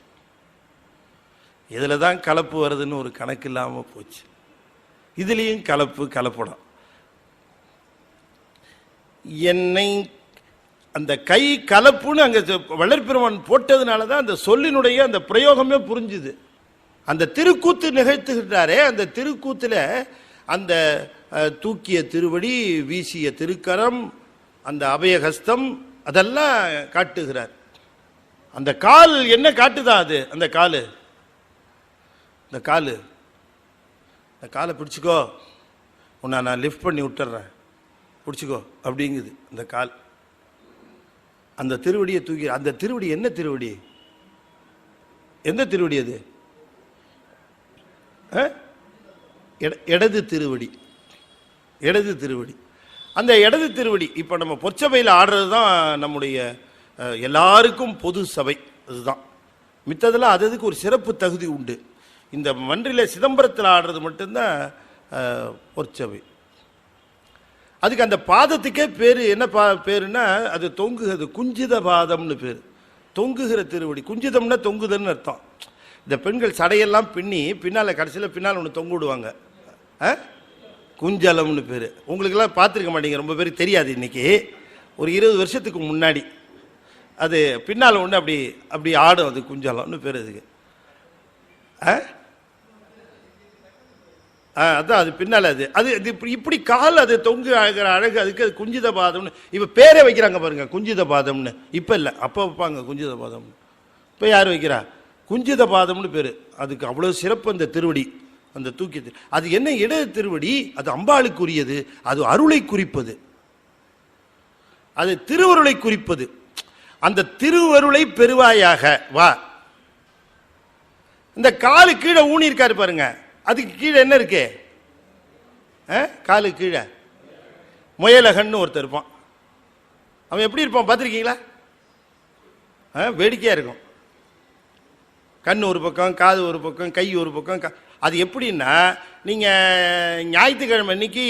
இதுல தான் கலப்பு வருதுன்னு ஒரு கணக்கு இல்லாம போச்சு. இதுலயும் கலப்பு கலப்படம். என்னை அந்த கை கலப்புன்னு அங்க வள்ளற்பெருமான் போட்டதுனால தான் அந்த சொல்லினுடைய அந்த பிரயோகமே புரிஞ்சுது. அந்த திருக்கூத்து நிகழ்த்துகின்றாரே, அந்த திருக்கூத்துல அந்த தூக்கிய திருவடி, வீசிய திருக்கரம், அந்த அபயஹஸ்தம் அதெல்லாம் காட்டுகிறார். அந்த கால் என்ன காட்டுதான்? அது அந்த காலு, இந்த காலு, இந்த காலை பிடிச்சிக்கோ, உன்னை நான் லிஃப்ட் பண்ணி விட்டுறேன், பிடிச்சிக்கோ அப்படிங்குது அந்த கால். அந்த திருவடியை தூக்கி, அந்த திருவடி என்ன திருவடி? எந்த திருவடி அது? இடது திருவடி, இடது திருவடி. அந்த இடது திருவடி இப்போ நம்ம பொற்சபையில் ஆடுறது தான் நம்முடைய எல்லாருக்கும் பொது சபை, அதுதான். மித்ததெல்லாம் அதுக்கு ஒரு சிறப்பு தகுதி உண்டு. இந்த மன்றில் சிதம்பரத்தில் ஆடுறது மட்டும்தான் பொற்சபை. அதுக்கு அந்த பாதத்துக்கே பேர் என்ன பேருன்னா, அது தொங்குகிறது குஞ்சித பாதம்னு பேர். தொங்குகிற திருவடி. குஞ்சிதம்னா தொங்குதல்னு அர்த்தம். இந்த பெண்கள் சடையெல்லாம் பின்னி பின்னால் கடைசியில் பின்னால் ஒன்று தொங்கு விடுவாங்க, குஞ்சலம்னு பேர். உங்களுக்கெல்லாம் பார்த்துருக்க மாட்டீங்க, ரொம்ப பேருக்கு தெரியாது. இன்னைக்கு ஒரு 20 வருஷத்துக்கு முன்னாடி அது பின்னால் ஒன்று அப்படி அப்படி ஆடும், அது குஞ்சலம்னு பேர் அதுக்கு. அதான் அது பின்னால் அது அது இப்படி கால் அது தொங்கு ஆகிற அழகு, அதுக்கு அது குஞ்சித பாதம்னு இப்போ பேரே வைக்கிறாங்க பாருங்க, குஞ்சித பாதம்னு. இப்போ இல்லை, அப்போ வைப்பாங்க குஞ்சித பாதம்னு. இப்போ யார் வைக்கிறா? குஞ்சித பாதம்னு பேர். அதுக்கு அவ்வளோ சிறப்பு அந்த திருவடி, அந்த தூக்கி. அது என்ன இடது திருவடி? அது அம்பாளுக்குரியது, அது அருளை குறிப்பது, அது திருவருளை குறிப்பது. அந்த திருவருளை பெறுவாயாக வா. இந்த காலு கீழே ஊனி இருக்காரு பாருங்க, அதுக்கு கீழே என்ன இருக்கு? காலு கீழே முயலகன்னு ஒருத்தர் இருப்பான். அவன் எப்படி இருப்பான் பார்த்துருக்கீங்களா? வேடிக்கையா இருக்கும். கண் ஒரு பக்கம், காது ஒரு பக்கம், கை ஒரு பக்கம். அது எப்படின்னா, நீங்கள் ஞாயிற்றுக்கிழமை அன்னைக்கு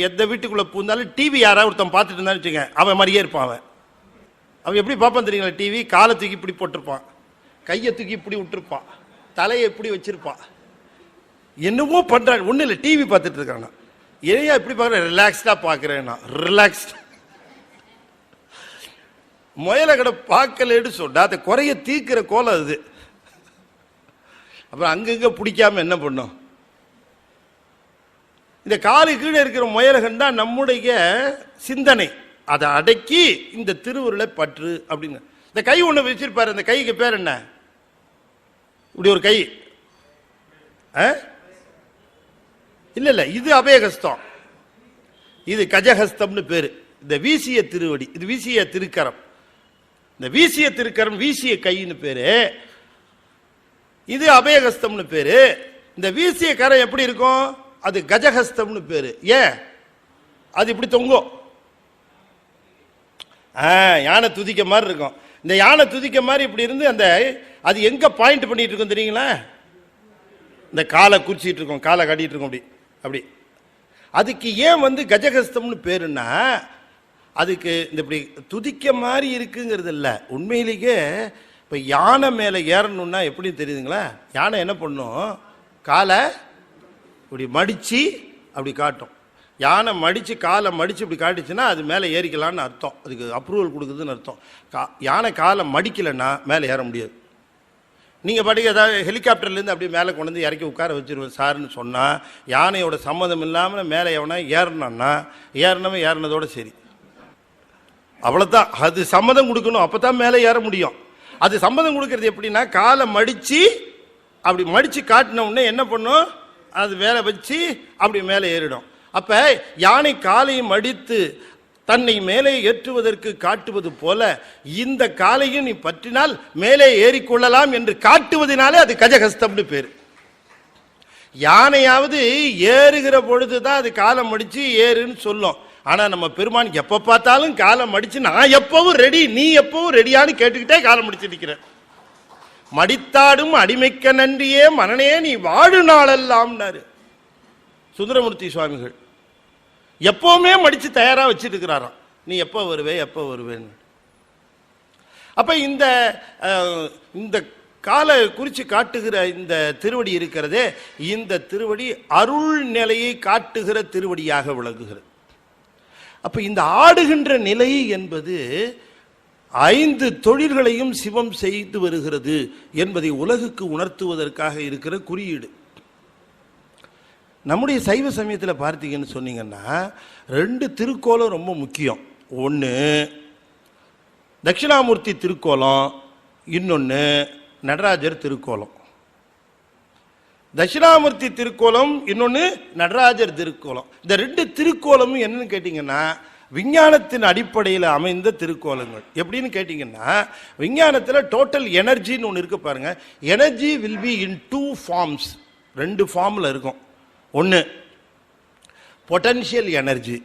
எந்த வீட்டுக்குள்ளே பூந்தாலும் டிவி யாராவது ஒருத்தன் பார்த்துட்டு இருந்தான்னு வச்சுங்க, அவன் மாதிரியே இருப்பான். அவன் எப்படி பார்ப்பான் தெரியுங்களா? டிவி காலை தூக்கி இப்படி போட்டிருப்பான், கையை தூக்கி இப்படி விட்டுருப்பான், தலையை இப்படி வச்சிருப்பான். என்னவோ பண்ணுறான், ஒன்றும் இல்லை, டிவி பார்த்துட்டு இருக்கான். ஏன் இப்படி பார்க்குறேன்? ரிலாக்ஸ்டாக பார்க்குறேன் நான், ரிலாக்ஸ்ட். முயலை கடை பார்க்கலன்னு சொன்னா அந்த குறைய தீர்க்கிற கோலம் அது. அப்புறம் அங்கங்க பிடிக்காம என்ன பண்ணும்? இந்த காலு கீழே இருக்கிற முயலகன் தான் நம்முடைய சிந்தனை. அதை அடக்கி இந்த திருவுருளை பற்று அப்படின்னு. இந்த கை ஒன்று வச்சிருப்பாரு, அந்த கைக்கு பேர் என்ன? இப்படி ஒரு கை. இல்ல இல்ல, இது அபயஹஸ்தம், இது கஜஹஸ்தம்னு பேரு. இந்த வீசிய திருவடி, இது வீசிய திருக்கரம். இந்த வீசிய திருக்கரம் வீசிய கைன்னு பேரு, இது அபயஹஸ்தம்னு பேரு. இந்த வீசிய கரம் எப்படி இருக்கும்? அது கஜஹஸ்தம்னு பேரு. ஏன்? அது இப்படி தொங்கும், யானை துதிக்க மாதிரி இருக்கும். இந்த யானை துதிக்க மாதிரி இப்படி இருந்து அந்த அது எங்க பாயிண்ட் பண்ணிட்டு இருக்கும் தெரியுங்களா? இந்த காலை குறிச்சிட்டு இருக்கும், காலை காட்டிட்டு இருக்கும் அப்படி அப்படி. அதுக்கு ஏன் கஜஹஸ்தம்னு பேருன்னா, அதுக்கு இந்த இப்படி துதிக்க மாதிரி இருக்குங்கிறது இல்லை. உண்மையிலேயே இப்போ யானை மேலே ஏறணும்னா எப்படி தெரியுதுங்களா? யானை என்ன பண்ணும்? காலை இப்படி மடித்து அப்படி காட்டும். யானை மடித்து காலை மடித்து இப்படி காட்டுச்சுன்னா அது மேலே ஏறிக்கலான்னு அர்த்தம், அதுக்கு அப்ரூவல் கொடுக்குதுன்னு அர்த்தம். யானை காலை மடிக்கலைன்னா மேலே ஏற முடியாது. நீங்கள் பாட்டுக்கு ஏதாவது ஹெலிகாப்டர்லேருந்து அப்படியே மேலே கொண்டு வந்து இறக்கி உட்கார வச்சுருவேன் சார்னு சொன்னால், யானையோட சம்மதம் இல்லாமல் மேலே எவனா ஏறினான்னா ஏறினவன் ஏறினதோட சரி, அவ்வளோதான். அது சம்மதம் கொடுக்கணும், அப்போ தான் மேலே ஏற முடியும். அது சம்மதம் கொடுக்கறது எப்படின்னா, காலை மடித்து அப்படி மடித்து காட்டின உடனே என்ன பண்ணும்? அது மேலே வச்சு அப்படி மேலே ஏறிடும். அப்போ யானை காலை மடித்து தன்னை மேலே ஏற்றுவதற்கு காட்டுவது போல இந்த காலையும் நீ பற்றினால் மேலே ஏறிக்கொள்ளலாம் என்று காட்டுவதனாலே அது கஜஹஸ்தம்னு பேர். யானையாவது ஏறுகிற பொழுது தான் அது காலை மடித்து ஏறுன்னு சொல்லும். ஆனால் நம்ம பெருமான் எப்போ பார்த்தாலும் காலை மடித்து நான் எப்பவும் ரெடி, நீ எப்பவும் ரெடியான்னு கேட்டுக்கிட்டே காலை மடிச்சு நிற்கிறேன். மடித்தாடும் அடிமைக்க நன்றியே மனனே நீ வாழு நாளெல்லாம்னாரு சுந்தரமூர்த்தி சுவாமிகள். எப்பவுமே மடித்து தயாராக வச்சுட்டு இருக்கிறாராம், நீ எப்போ வருவே எப்போ வருவேன்னு. அப்போ இந்த காலை குறித்து காட்டுகிற இந்த திருவடி இருக்கிறதே, இந்த திருவடி அருள் நிலையை காட்டுகிற திருவடியாக விளங்குகிறது. அப்போ இந்த ஆடுகின்ற நிலை என்பது 5 தொழில்களையும் சிவம் செய்து வருகிறது என்பதை உலகுக்கு உணர்த்துவதற்காக இருக்கிற குறியீடு. நம்முடைய சைவ சமயத்தில் பார்த்தீங்கன்னு சொன்னீங்கன்னா 2 திருக்கோலம் ரொம்ப முக்கியம். ஒன்று தட்சிணாமூர்த்தி திருக்கோலம், இன்னொன்று நடராஜர் திருக்கோலம். தட்சிணாமூர்த்தி திருக்கோலம், இன்னொன்று நடராஜர் திருக்கோலம். இந்த 2 திருக்கோலமும் என்னன்னு கேட்டிங்கன்னா விஞ்ஞானத்தின் அடிப்படையில் அமைந்த திருக்கோலங்கள். எப்படின்னு கேட்டிங்கன்னா, விஞ்ஞானத்தில் டோட்டல் எனர்ஜின்னு ஒன்று இருக்கு பாருங்க. Energy will be in 2 forms, 2 ஃபார்மில் இருக்கும். ஒன்று பொட்டன்ஷியல் எனர்ஜி,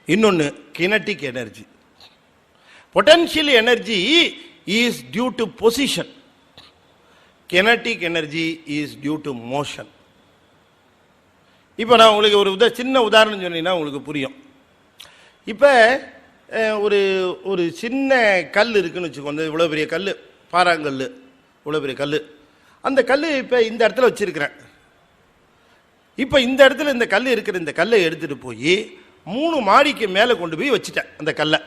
இன்னொன்று kinetic energy. Potential energy is due to position, kinetic energy is due to motion. இப்போ நான் உங்களுக்கு ஒரு சின்ன உதாரணம் சொன்னீங்கன்னா உங்களுக்கு புரியும். இப்போ ஒரு சின்ன கல் இருக்குன்னு வச்சுக்கோங்க, இவ்வளோ பெரிய கல் பாறாங்கல், இவ்வளோ பெரிய கல். அந்த கல் இப்போ இந்த இடத்துல வச்சிருக்கிறேன். இப்போ இந்த இடத்துல இந்த கல் இருக்கிற இந்த கல்லை எடுத்துகிட்டு போய் 3 மாடிக்கு மேலே கொண்டு போய் வச்சுட்டேன். அந்த கல்லை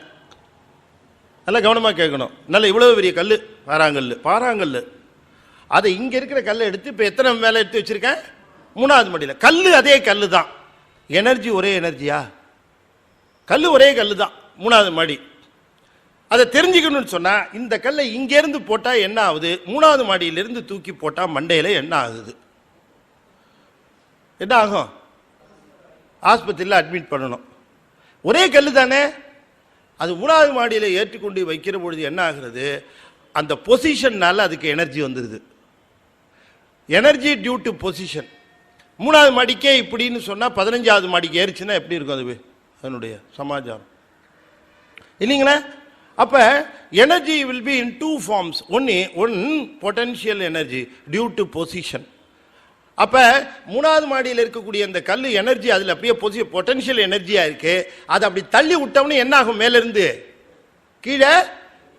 நல்லா கவனமாக கேட்கணும். நல்ல இவ்வளோ பெரிய கல், பாறாங்கல். அதை இங்கே இருக்கிற கல்லை எடுத்து இப்போ எத்தனை மேலே எடுத்து வச்சுருக்கேன்? 3வது மாடியில். கல் அதே கல் தான், எனர்ஜி ஒரே எனர்ஜியா? கல் ஒரே கல் தான், 3வது மாடி. அதை தெரிஞ்சுக்கணும்னு சொன்னால் இந்த கல்லை இங்கேருந்து போட்டால் என்ன ஆகுது, 3வது மாடியிலிருந்து தூக்கி போட்டால் மண்டையில் என்ன ஆகுது? என்ன ஆகும்? ஆஸ்பத்திரியில் அட்மிட் பண்ணணும். ஒரே கல் தானே. அது 3வது மாடியில் ஏற்றிக்கொண்டு வைக்கிற பொழுது என்ன ஆகிறது, அந்த பொசிஷன்னால அதுக்கு எனர்ஜி வந்துடுது. Energy due to position. 3வது மாடிக்கே இப்படின்னு சொன்னால் 15வது மாடிக்கு ஏறிச்சுன்னா எப்படி இருக்கும் அது அதனுடைய சமாச்சாரம் இல்லைங்களா? அப்போ energy will be in 2 forms. One potential energy due to position. அப்போ 3வது மாடியில் இருக்கக்கூடிய அந்த கல் எனர்ஜி அதில் அப்படியே பொட்டன்ஷியல் எனர்ஜியாக இருக்கு. அதை அப்படி தள்ளி விட்டோம்னு என்ன ஆகும், மேலிருந்து கீழே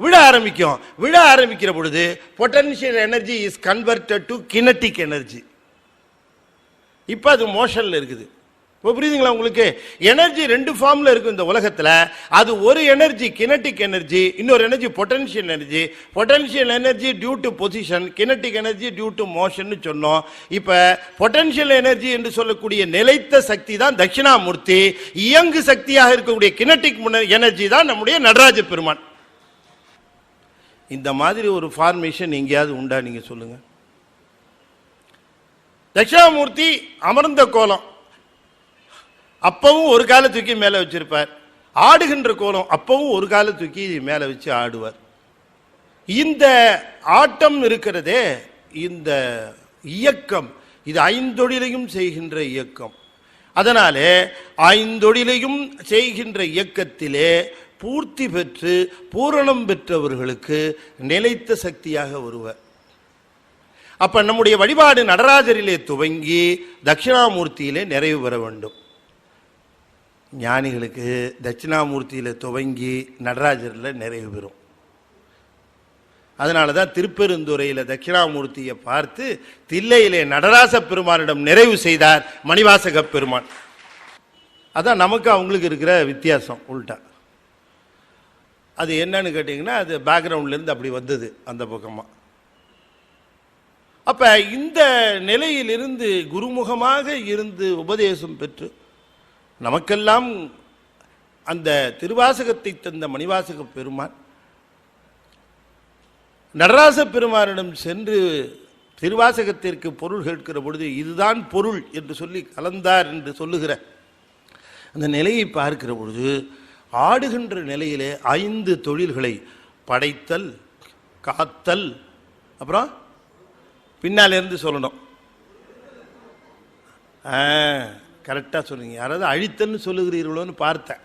விழ ஆரம்பிக்கும். விழ ஆரம்பிக்கிற பொழுது potential energy is converted to kinetic energy. இப்போ அது மோஷனில் இருக்குது. இப்போ புரியுதுங்களா உங்களுக்கு? எனர்ஜி 2 ஃபார்மில் இருக்கும் இந்த உலகத்தில். அது ஒரு எனர்ஜி கினட்டிக் எனர்ஜி, இன்னொரு energy potential energy. Potential energy due to position, kinetic energy due to motion சொன்னோம். இப்போ பொட்டன்ஷியல் எனர்ஜி என்று சொல்லக்கூடிய நிலைத்த சக்தி தான் தட்சிணாமூர்த்தி. இயங்கு சக்தியாக இருக்கக்கூடிய கினட்டிக் எனர்ஜி தான் நம்முடைய நடராஜ பெருமான். இந்த மாதிரி ஒரு ஃபார்மேஷன் எங்கேயாவது உண்டா நீங்க சொல்லுங்க? தட்சிணாமூர்த்தி அமர்ந்த கோலம் அப்பவும் ஒரு காலை தூக்கி மேலே வச்சிருப்பார். ஆடுகின்ற கோலம் அப்பவும் ஒரு காலை தூக்கி மேலே வச்சு ஆடுவார். இந்த ஆட்டம் இருக்கிறதே, இந்த இயக்கம், இது 5 செய்கின்ற இயக்கம். அதனாலே 5 செய்கின்ற இயக்கத்திலே பூர்த்தி பெற்று பூரணம் பெற்றவர்களுக்கு நிலைத்த சக்தியாக வருவார். அப்ப நம்முடைய வழிபாடு நடராஜரிலே துவங்கி தட்சிணாமூர்த்தியிலே நிறைவு பெற வேண்டும். ஞானிகளுக்கு தட்சிணாமூர்த்தியில துவங்கி நடராஜரில் நிறைவு பெறும். அதனால தான் திருப்பெருந்துறையில் தட்சிணாமூர்த்தியை பார்த்து தில்லையிலே நடராச பெருமானிடம் நிறைவு செய்தார் மணிவாசக பெருமான். அதான் நமக்கு அவங்களுக்கு இருக்கிற வித்தியாசம் உள்டா. அது என்னன்னு கேட்டிங்கன்னா, அது பேக்ரவுண்ட்லேருந்து அப்படி வந்தது அந்த பக்கமாக. அப்போ இந்த நிலையிலிருந்து குருமுகமாக இருந்து உபதேசம் பெற்று நமக்கெல்லாம் அந்த திருவாசகத்தை தந்த மணிவாசக பெருமான் நடராச பெருமானிடம் சென்று திருவாசகத்திற்கு பொருள் கேட்கிற பொழுது இதுதான் பொருள் என்று சொல்லி கலந்தார் என்று சொல்லுகிற அந்த நிலையை பார்க்கிற பொழுது ஆடுகின்ற நிலையிலே 5 தொழில்களை படைத்தல், காத்தல், அப்புறம் பின்னாலிருந்து சொல்லணும். கரெக்டாக சொல்லுங்க. யாராவது அழித்தல்னு சொல்லுகிறீர்களோன்னு பார்த்தேன்.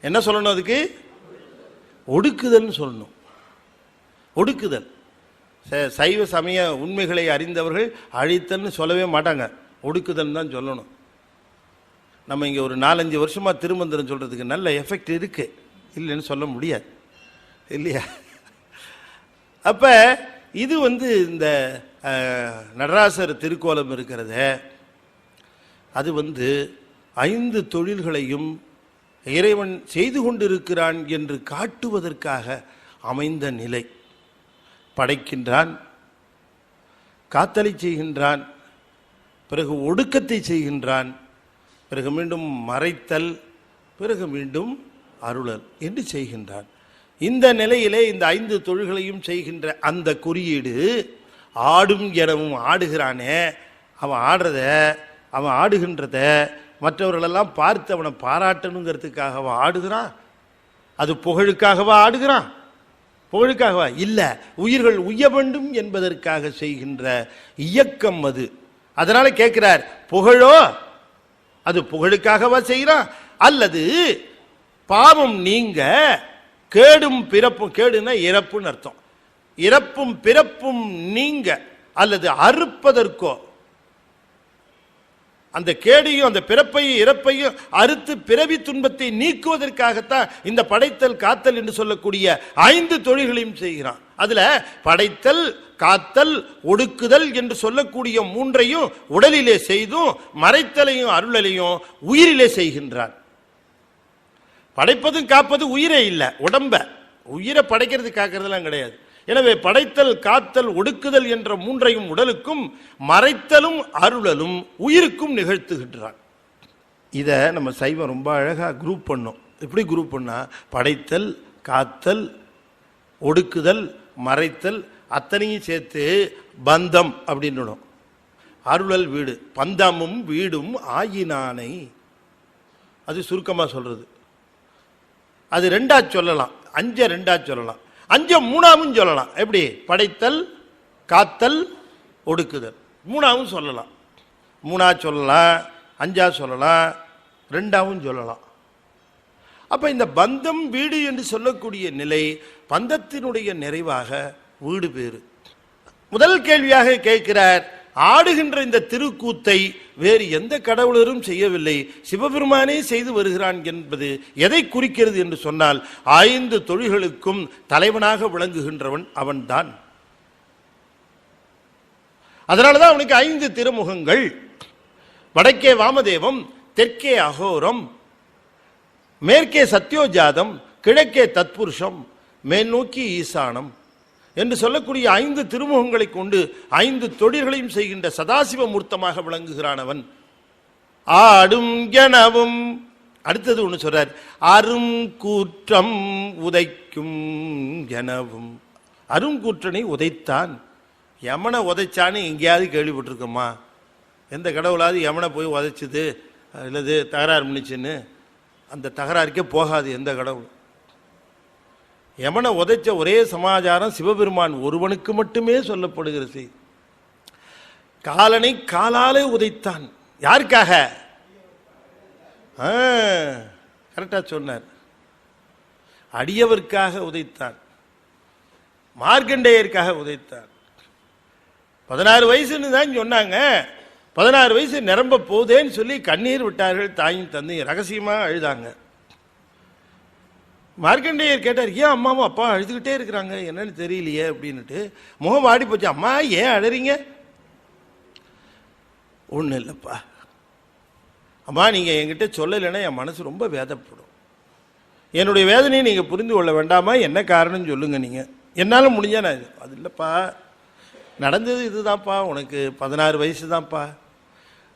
என்ன சொல்லணும்? அதுக்கு ஒடுக்குதல்னு சொல்லணும். ஒடுக்குதல். சைவ சமய உண்மைகளை அறிந்தவர்கள் அழித்தல்னு சொல்லவே மாட்டாங்க, ஒடுக்குதல் தான் சொல்லணும். நம்ம இங்கே ஒரு 4-5 வருஷமாக திருமந்திரம் சொல்கிறதுக்கு நல்ல எஃபெக்ட் இருக்குது, இல்லைன்னு சொல்ல முடியாது இல்லையா? அப்போ இது இந்த நடராசர் திருக்கோலம் இருக்கிறத, அது 5 தொழில்களையும் இறைவன் செய்து கொண்டிருக்கிறான் என்று காட்டுவதற்காக அமைந்த நிலை. படைக்கின்றான், காத்தலை செய்கின்றான், பிறகு ஒடுக்கத்தை செய்கின்றான், பிறகு மீண்டும் மறைத்தல், பிறகு மீண்டும் அருளல் என்று செய்கின்றான். இந்த நிலையிலே இந்த 5 தொழில்களையும் செய்கின்ற அந்த குறியீடு ஆடும் எனவும் ஆடுகிறானே, அவன் ஆடுகின்றத மற்றவர்களெல்லாம் பார்த்து அவனை பாராட்டணுங்கிறதுக்காக அவன் ஆடுகிறான். அது புகழுக்காகவா ஆடுகிறான்? புகழுக்காகவா? இல்லை, உயிர்கள் உய்ய வேண்டும் என்பதற்காக செய்கின்ற இயக்கம் அது. அதனால கேட்கிறார், புகழோ அது புகழுக்காகவா செய்கிறான், அல்லது பாவம் நீங்க கேடும் பிறப்பும், கேடுனா இறப்புன்னு அர்த்தம், இறப்பும் பிறப்பும் நீங்க அல்லது அறுப்பதற்கோ அந்த கேடையும் அந்த பிறப்பையும் இறப்பையும் அறுத்து பிறவி துன்பத்தை நீக்குவதற்காகத்தான் இந்த படைத்தல் காத்தல் என்று சொல்லக்கூடிய 5 தொழில்களையும் செய்கிறான். அதுல படைத்தல், காத்தல், ஒடுக்குதல் என்று சொல்லக்கூடிய 3ஐயும் உடலிலே செய்தும் மறைத்தலையும் அருளலையும் உயிரிலே செய்கின்றான். படைப்பதும் காப்பது உயிரே இல்லை, உடம்ப. உயிரை படைக்கிறது காக்கிறதுலாம் கிடையாது. எனவே படைத்தல், காத்தல், ஒடுக்குதல் என்ற 3ஐயும் உடலுக்கும் மறைத்தலும் அருளலும் உயிருக்கும் நிகழ்த்துகின்றான். இதை நம்ம சைவம் ரொம்ப அழகா குரூப் பண்ணும். எப்படி குரூப் பண்ணா, படைத்தல், காத்தல், ஒடுக்குதல், மறைத்தல் அத்தனையும் சேர்த்து பந்தம் அப்படின்னு. அருளல் வீடு, பந்தமும் வீடும் ஆயினானை. அது சுருக்கமா சொல்றது. அது 2ஆ சொல்லலாம், 5 2ஆ சொல்லலாம், 5 3ஆவும் சொல்லலாம். எப்படி? படைத்தல், காத்தல், ஒடுக்குதல் 3ஆவும் சொல்லலாம். 3ஆ சொல்லலாம், 5ஆ சொல்லலாம், 2ஆவும் சொல்லலாம். அப்ப இந்த பந்தம் வீடு என்று சொல்லக்கூடிய நிலை பந்தத்தினுடைய நிறைவாக வீடு பேரு. முதல் கேள்வியாக கேட்கிறார், ஆடுகின்ற இந்த திருக்கூத்தை வேறு எந்த கடவுளரும் செய்யவில்லை, சிவபெருமானே செய்து வருகிறான் என்பது எதை குறிக்கிறது என்று சொன்னால் 5 தொழில்களுக்கும் தலைவனாக விளங்குகின்றவன் அவன்தான். அதனாலதான் அவனுக்கு 5 திருமுகங்கள். வடக்கே வாமதேவம், தெற்கே அகோரம், மேற்கே சத்யோஜாதம், கிழக்கே தத்புருஷம், மேல் நோக்கி ஈசானம் என்று சொல்லக்கூடிய 5 திருமுகங்களை கொண்டு 5 தொழில்களையும் செய்கின்ற சதாசிவ மூர்த்தமாக விளங்குகிறான் அவன். ஆடும் எனவும் அடுத்தது ஒன்று சொல்றார், அரும் கூற்றம் உதைக்கும் எனவும். அருங்கூற்றனை உதைத்தான். யமனை உதைச்சான்னு எங்கேயாவது கேள்விப்பட்டிருக்கோமா? எந்த கடவுளாவது யமனை போய் உதைச்சுது அல்லது தகராறு பண்ணிச்சுன்னு? அந்த தகராறுக்கே போகாது எந்த கடவுள். யமனை உதைச்ச ஒரே சமாச்சாரம் சிவபெருமான் ஒருவனுக்கு மட்டுமே சொல்லப்படுகிற செய்தி. காலனை காலாலே உதைத்தான். யாருக்காக? கரெக்டா சொன்னார். அடியவர்க்காக உதைத்தான், மார்க்கண்டேயருக்காக உதைத்தான். 16 வயசுன்னு தான் சொன்னாங்க. 16 வயசு நிரம்ப போதேன்னு சொல்லி கண்ணீர் விட்டார்கள் தாயும் தந்தையும். ரகசியமா அழுதாங்க. மார்க்கண்டேயர் கேட்டார், ஏன் அம்மாவும் அப்பா அழுதுகிட்டே இருக்கிறாங்க, என்னன்னு தெரியலையே அப்படின்னுட்டு. முகம் வாடி போச்சு. அம்மா ஏன் அழறீங்க? ஒன்றும் இல்லைப்பா அம்மா, நீங்கள் என்கிட்ட சொல்லலைன்னா என் மனசு ரொம்ப வேதப்படும். என்னுடைய வேதனையை நீங்கள் புரிந்து கொள்ள வேண்டாமா? என்ன காரணம்னு சொல்லுங்க. நீங்கள் என்னால் முடிஞ்சா நான் அது இல்லைப்பா, நடந்தது இதுதான்ப்பா, உனக்கு 16 வயசு தான்ப்பா,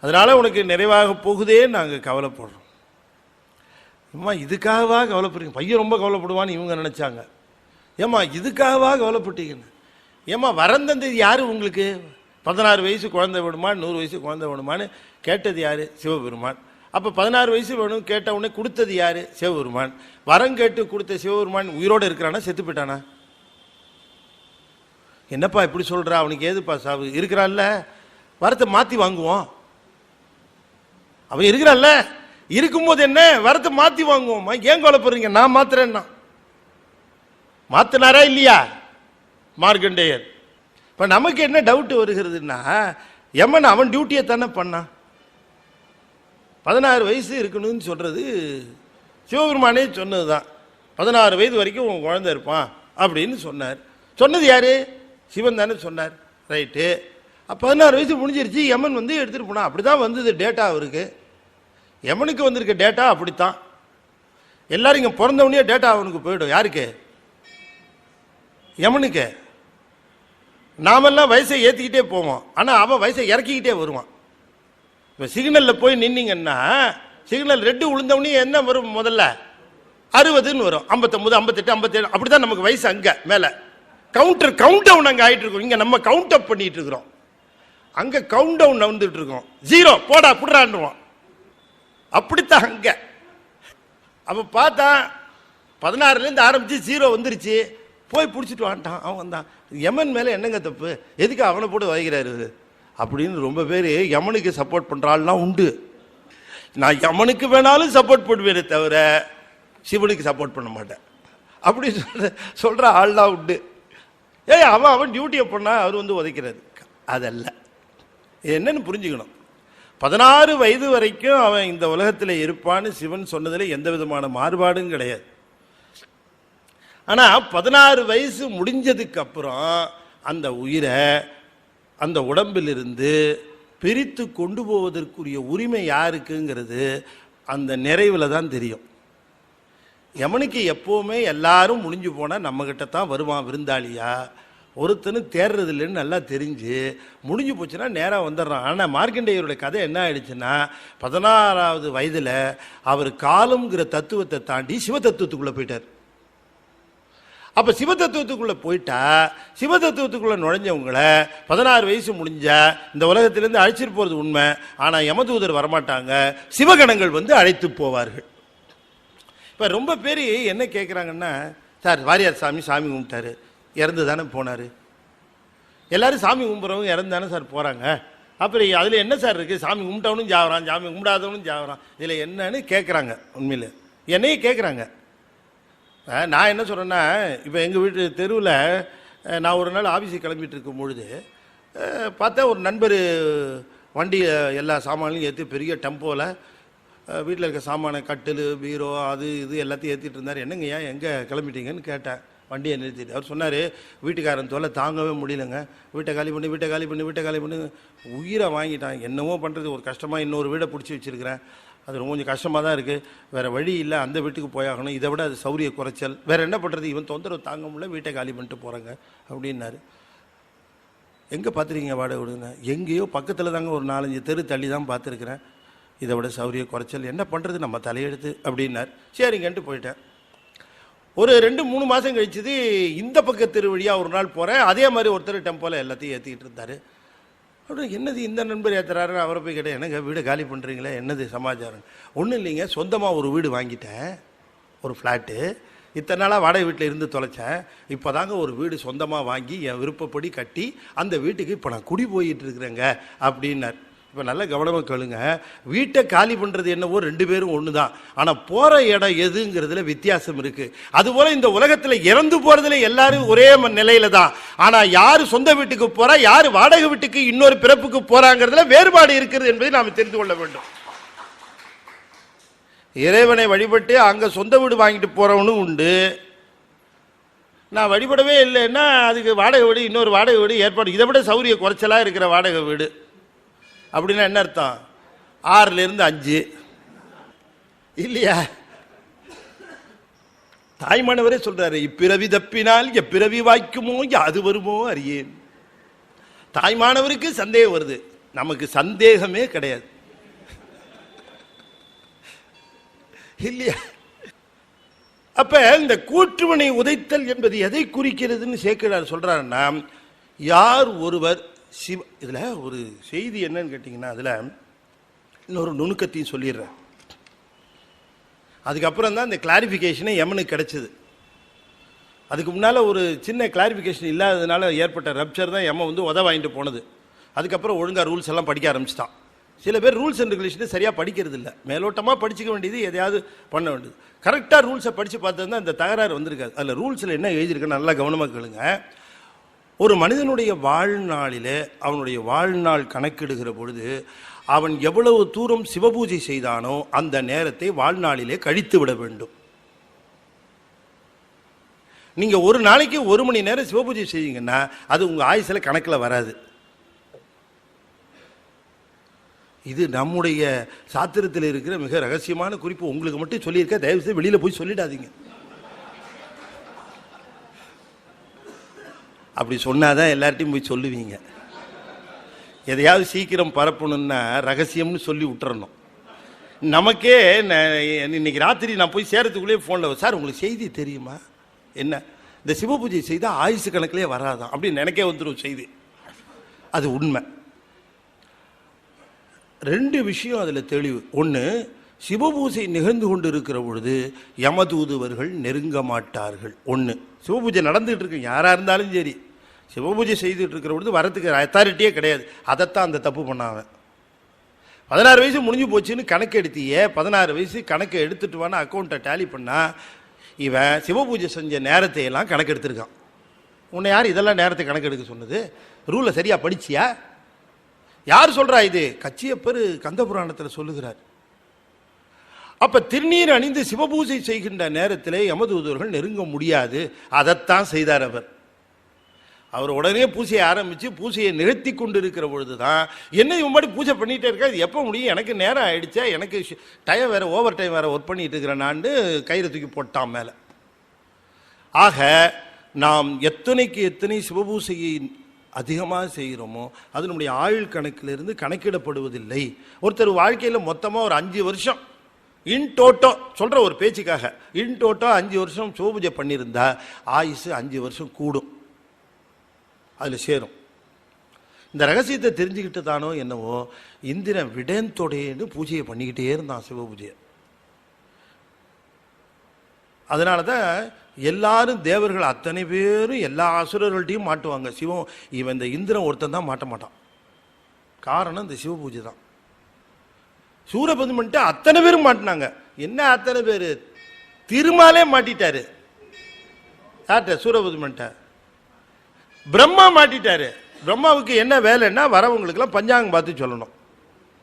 அதனால் உனக்கு நிறைவாக போகுதே நாங்கள் கவலைப்படுறோம். ஏம்மா இதுக்காகவா கவலைப்படுறீங்க? பையன் ரொம்ப கவலைப்படுவான்னு இவங்க நினச்சாங்க. ஏம்மா இதுக்காகவா கவலைப்பட்டீங்கன்னு? ஏம்மா வரந்தந்தது யார் உங்களுக்கு? 16 வயசு குழந்தை வேணுமா, 100 வயசு குழந்தை வேணுமான்னு கேட்டது யார்? சிவபெருமான். அப்போ 16 வயசு வேணும் கேட்ட உடனே கொடுத்தது யார்? சிவபெருமான். வரம் கேட்டு கொடுத்த சிவபெருமான் உயிரோடு இருக்கிறானா செத்து போயிட்டானா? என்னப்பா இப்படி சொல்கிறா? அவனுக்கு ஏதுப்பா சாவு? இருக்கிறான்ல, வரத்தை மாற்றி வாங்குவோம். அவன் இருக்கிறான்ல, இருக்கும்போது என்ன வரத்தை மாற்றி வாங்குவோம்மா? ஏன் கவலைப்படுறீங்க? நான் மாத்துறேன்னா மாத்தினாரா இல்லையா மார்க்கண்டேயர்? இப்போ நமக்கு என்ன டவுட் வருகிறதுன்னா, யமன் அவன் டியூட்டியை தானே பண்ணான். 16 வயசு இருக்கணும்னு சொல்றது சிவபெருமானே சொன்னது தான். 16 வயது வரைக்கும் உன் குழந்தை இருப்பான் அப்படின்னு சொன்னார். சொன்னது யாரு? சிவன் தானே சொன்னார். ரைட்டு. 16 வயசு முடிஞ்சிருச்சு, யமன் வந்து எடுத்துகிட்டு போனான். அப்படி தான் வந்தது டேட்டா அவருக்கு. யமனுக்கு வந்திருக்க டேட்டா அப்படித்தான். எல்லாரும் இங்கே பிறந்தவனே டேட்டா அவனுக்கு போயிடும். யாருக்கு? யமனுக்கு. நாமெல்லாம் வயசை ஏற்றிக்கிட்டே போவோம், ஆனால் அவன் வயசை இறக்கிக்கிட்டே வருவான். இப்போ சிக்னலில் போய் நின்னீங்கன்னா சிக்னல் ரெட்டு விழுந்தவனே என்ன வரும்? முதல்ல 60ன்னு வரும், 59, 58, 57. அப்படி தான் நமக்கு வயசு அங்கே மேலே கவுண்ட் டவுன் அங்கே ஆகிட்டு இருக்கோம். இங்கே நம்ம கவுண்ட் அப் பண்ணிட்டு இருக்கிறோம், அங்கே கவுண்ட் டவுன் வந்துட்டு இருக்கோம். 0 போடா புடுறான்னுவோம். அப்படித்தான் அங்கே. அப்போ பார்த்தா 16லேருந்து ஆரம்பித்து 0 வந்துருச்சு. போய் பிடிச்சிட்டு வான்ட்டான். அவன் தான் யமன் மேலே என்னங்க தப்பு? எதுக்கு அவனை போட்டு வதைக்கிறாரு அப்படின்னு ரொம்ப பேர் யமனுக்கு சப்போர்ட் பண்ணுறாள்லாம் உண்டு. நான் யமனுக்கு வேணாலும் சப்போர்ட் பண்ணுவேனே தவிர சிவனுக்கு சப்போர்ட் பண்ண மாட்டேன் அப்படி சொல்கிற ஆள்லாம் உண்டு. அவன் டியூட்டியை பண்ணால் அவர் வந்து உதைக்கிறாரு. அதல்ல, என்னன்னு புரிஞ்சுக்கணும். 16 வயது வரைக்கும் அவன் இந்த உலகத்தில் இருப்பான்னு சிவன் சொன்னதில் எந்த விதமான மாறுபாடும் கிடையாது. ஆனால் 16 வயசு முடிஞ்சதுக்கு அப்புறம் அந்த உயிரை அந்த உடம்பிலிருந்து பிரித்து கொண்டு போவதற்குரிய உரிமை யாருக்குங்கிறது அந்த நிறைவில் தான் தெரியும். யமனுக்கு எப்போவுமே எல்லாரும் முடிஞ்சு போனால் நம்மக்கிட்ட தான் வருவான் விருந்தாளியா, ஒருத்தனும் தேர்றது இல்லைன்னு நல்லா தெரிஞ்சு முடிஞ்சு போச்சுன்னா நேராக வந்துடுறான். ஆனால் மார்க்கண்டேயருடைய கதை என்ன ஆயிடுச்சுன்னா 16வது வயதில் அவர் காலம்ங்கிற தத்துவத்தை தாண்டி சிவதத்துவத்துக்குள்ளே போயிட்டார். அப்போ சிவதத்துவத்துக்குள்ளே போயிட்டா சிவதத்துவத்துக்குள்ளே நுழைஞ்சவங்களை 16 வயசு முடிஞ்சா இந்த உலகத்திலேருந்து அழைச்சிட்டு போகிறது உண்மை. ஆனால் யமதூதர் வரமாட்டாங்க, சிவகணங்கள் வந்து அழைத்து போவார்கள். இப்போ ரொம்ப பேர் என்ன கேட்குறாங்கன்னா, சார் வாரியார் சாமி கும்பிட்டாரு, இறந்து தானே போனார். எல்லோரும் சாமி கும்பிட்றவங்க இறந்து தானே சார் போகிறாங்க. அப்புறம் அதில் என்ன சார் இருக்குது, சாமி கும்பிட்டவனும் ஜாவறான், சாமி கும்பிடாதவனும் ஜாவறான், இதில் என்னன்னு கேட்குறாங்க. உண்மையில் என்னையும் கேட்குறாங்க. நான் என்ன சொல்கிறேன்னா, இப்போ எங்கள் வீட்டு தெருவில் நான் ஒரு நாள் ஆஃபீஸுக்கு கிளம்பிட்டு இருக்கும் பொழுது பார்த்தா ஒரு நண்பர் வண்டியை எல்லா சாமான்லையும் ஏற்றி பெரிய டெம்போவில் வீட்டில் இருக்க சாமான கட்டில் பீரோ அது இது எல்லாத்தையும் ஏற்றிட்டு இருந்தார். என்னங்க ஏன் எங்கே கிளம்பிட்டீங்கன்னு கேட்டேன். வண்டியை நிறுத்திட்டு அவர் சொன்னார், வீட்டுக்காரன் தொல்லை தாங்கவே முடியலங்க, வீட்டை காலி பண்ணி உயிரை வாங்கிட்டான். என்னவோ பண்ணுறது, ஒரு கஷ்டமாக இன்னொரு வீடை பிடிச்சி வச்சுருக்கிறேன், அது ரொம்ப கொஞ்சம் கஷ்டமாக தான் இருக்குது, வேறு வழி இல்லை, அந்த வீட்டுக்கு போயாகணும், இதை விட அது சௌரிய குறைச்சல், வேறு என்ன பண்ணுறது, இவன் தொந்தரவு தாங்க முடியல, வீட்டை காலி பண்ணிட்டு போகிறாங்க அப்படின்னாரு. எங்கே பார்த்துருக்கீங்க வாடகை விடுங்க? எங்கேயோ பக்கத்தில் தாங்க, ஒரு 4-5 தெரு தள்ளி தான் பார்த்துருக்குறேன், இதை விட சௌரிய குறைச்சல், என்ன பண்ணுறது நம்ம தலையெடுத்து அப்படின்னார். சரிங்கன்ட்டு போயிட்டேன். ஒரு 2-3 மாதம் கழிச்சது இந்த பக்க தெரு வழியாக ஒரு நாள் போகிறேன். அதே மாதிரி ஒருத்தர் டெம்போவில் எல்லாத்தையும் ஏற்றிக்கிட்டு இருந்தார். அப்படி என்னது இந்த நண்பர் ஏற்றுறாரு, அவரை போய் கேட்டேன், என்னங்க வீடு காலி பண்ணுறீங்களே, என்னது சமாச்சாரம்? ஒன்றும் இல்லைங்க, சொந்தமாக ஒரு வீடு வாங்கிட்டேன், ஒரு ஃப்ளாட்டு, இத்தனை நாளாக வாடகை வீட்டில் இருந்து தொலைச்சேன், இப்போ தாங்க ஒரு வீடு சொந்தமாக வாங்கி என் விருப்பப்படி கட்டி அந்த வீட்டுக்கு இப்போ நான் குடி போயிட்டு இருக்கிறேங்க அப்படின்னார். இப்போ நல்ல கவனமாக கேளுங்க, வீட்டை காலி பண்ணுறது என்னவோ 2 பேரும் ஒன்று தான், ஆனால் போகிற இடம் எதுங்கிறதுல வித்தியாசம் இருக்குது. அதுபோல் இந்த உலகத்தில் இறந்து போகிறதுல எல்லாரும் ஒரே நிலையில தான், ஆனால் யார் சொந்த வீட்டுக்கு போகிறா, யார் வாடகை வீட்டுக்கு இன்னொரு பிறப்புக்கு போகிறாங்கிறதுல வேறுபாடு இருக்கிறது என்பதை நாம் தெரிந்து கொள்ள வேண்டும். இறைவனை வழிபட்டு அங்கே சொந்த வீடு வாங்கிட்டு போகிறவனும் உண்டு, நான் வழிபடவே இல்லைன்னா அதுக்கு வாடகை வீடு, இன்னொரு வாடகை வீடு ஏற்பாடு, இதை விட சௌரிய குறைச்சலாக இருக்கிற வாடகை வீடு அப்படின்னா என்ன அர்த்தம்? 6லேருந்து 5 இல்லையா? தாய்மானவரே சொல்றாரு, இப்பிறவி தப்பினால் எப்பிறவி வாய்க்குமோ அது வருமோ அறியேன். தாய்மானவருக்கு சந்தேகம் வருது, நமக்கு சந்தேகமே கிடையாது இல்லையா? அப்ப இந்த கூற்றுவனை உதைத்தல் என்பது எதை குறிக்கிறதுன்னு சேக்கிழார் சொல்றாருன்னா, யார் ஒருவர் சிவ, இதில் ஒரு செய்தி என்னன்னு கேட்டிங்கன்னா, அதில் இன்னொரு நுணுக்கத்தையும் சொல்லிடுறேன். அதுக்கப்புறம் தான் இந்த கிளாரிஃபிகேஷனே யமனுக்கு கிடைச்சிது. அதுக்கு முன்னால் ஒரு சின்ன கிளாரிஃபிகேஷன் இல்லாததுனால ஏற்பட்ட ரப்சர் தான் யமன் வந்து வாங்கிட்டு போனது. அதுக்கப்புறம் ஒழுங்காக ரூல்ஸ் எல்லாம் படிக்க ஆரம்பிச்சிட்டான். சில பேர் ரூல்ஸ் அண்ட் ரெகுலேஷனை சரியாக படிக்கிறது இல்லை, மேலோட்டமாக படிச்சுக்க வேண்டியது, எதையாவது பண்ண வேண்டியது. கரெக்டாக ரூல்ஸை படித்து பார்த்தது தான் இந்த தகராறு வந்திருக்காது. அதில் ரூல்ஸில் என்ன எழுதியிருக்குன்னு நல்லா கவனமாக கேளுங்க. ஒரு மனிதனுடைய வாழ்நாளிலே அவனுடைய வாழ்நாள் கணக்கிடுகிற பொழுது அவன் எவ்வளவு தூரம் சிவபூஜை செய்தானோ அந்த நேரத்தை வாழ்நாளிலே கழித்து விட வேண்டும். நீங்க ஒரு நாளைக்கு 1 மணி நேரம் சிவபூஜை செய்வீங்கன்னா அது உங்க ஆயுசில் கணக்கில் வராது. இது நம்முடைய சாத்திரத்தில் இருக்கிற மிக ரகசியமான குறிப்பு. உங்களுக்கு மட்டும் சொல்லியிருக்க, தயவு செய்து வெளியில போய் சொல்லிடாதீங்க. அப்படி சொன்னாதான் எல்லார்ட்டையும் போய் சொல்லுவீங்க. எதையாவது சீக்கிரம் பரப்பணும்னா ரகசியம்னு சொல்லி விட்டுறணும். நமக்கே இன்னைக்கு ராத்திரி நான் போய் சேரத்துக்குள்ளே ஃபோனில், சார் உங்களுக்கு செய்தி தெரியுமா, என்ன இந்த சிவபூஜை செய்தால் ஆயுசு கணக்கிலே வராதான் அப்படின்னு நினைக்க வந்துடும் செய்தி. அது உண்மை. 2 விஷயம் அதில் தெளிவு. ஒன்று, சிவபூஜை நிகழ்ந்து கொண்டு இருக்கிற பொழுது யமதூதுவர்கள் நெருங்க மாட்டார்கள். 1, சிவபூஜை நடந்துகிட்டு இருக்கு, யாராக இருந்தாலும் சரி, சிவபூஜை செய்துட்டு இருக்கிற பொழுது வரத்துக்கு அத்தாரிட்டியே கிடையாது. அதைத்தான் அந்த தப்பு பண்ணாவன். 16 வயசு முடிஞ்சு போச்சுன்னு கணக்கு எடுத்தியே, 16 வயசு கணக்கு எடுத்துட்டு வான அக்கௌண்ட்டை டேலி பண்ணா இவன் சிவபூஜை செஞ்ச நேரத்தை எல்லாம் கணக்கு எடுத்திருக்கான். உன்னை யார் இதெல்லாம் நேரத்தை கணக்கு எடுக்க சொன்னது? ரூலை சரியா படிச்சியா? யார் சொல்றா இது? கச்சியப்பர் கந்த புராணத்தில் சொல்லுகிறார். அப்ப திருநீர் அணிந்து சிவபூஜை செய்கின்ற நேரத்திலே யமதூதர்கள் நெருங்க முடியாது. அதைத்தான் செய்தார் அவர். அவர் உடனே பூஜையை ஆரம்பித்து பூஜையை நிறுத்தி கொண்டு இருக்கிற பொழுது தான், என்ன இவன் மாதிரி பூஜை பண்ணிகிட்டே இருக்கா, இது எப்போ முடியும், எனக்கு நேரம் ஆகிடுச்சா, எனக்கு டைம் வேறு, ஓவர் டைம் வேறு ஒர்க் பண்ணிகிட்டு இருக்கிறேன் நான் கயிறு தூக்கி போட்டான் மேலே. ஆக நாம் எத்தனைக்கு எத்தனை சிவபூசையை அதிகமாக செய்கிறோமோ அது நம்முடைய ஆயுள் கணக்கிலிருந்து கணக்கிடப்படுவதில்லை. ஒருத்தர் வாழ்க்கையில் மொத்தமாக ஒரு 5 வருஷம் இன் டோட்டோ சொல்கிற ஒரு பேச்சுக்காக இன் டோட்டோ 5 வருஷம் சிவபூஜை பண்ணியிருந்தா ஆயுசு 5 வருஷம் கூடும், அதில் சேரும். இந்த ரகசியத்தை தெரிஞ்சுக்கிட்டு தானோ என்னவோ இந்திரன் விடேந்தொடையன்னு பூஜையை பண்ணிக்கிட்டே இருந்தான் சிவபூஜையை. அதனால தான் எல்லாரும் தேவர்கள் அத்தனை பேரும் எல்லா அசுரர்கள்ட்டையும் மாட்டுவாங்க. சிவம் இவன் இந்த இந்திரன் ஒருத்தன் தான் மாட்ட மாட்டான். காரணம் இந்த சிவபூஜை தான். சூரபதுமன்ட்டு அத்தனை பேரும் மாட்டினாங்க. என்ன அத்தனை பேர்? திருமாலே மாட்டிட்டாரு. யார்கிட்ட? சூரபதுமன்ட்ட. பிரம்மா மாட்டிட்டாரு. பிரம்மாவுக்கு என்ன வேலைன்னா வரவங்களுக்கெல்லாம் பஞ்சாங்கம் பார்த்து சொல்லணும்,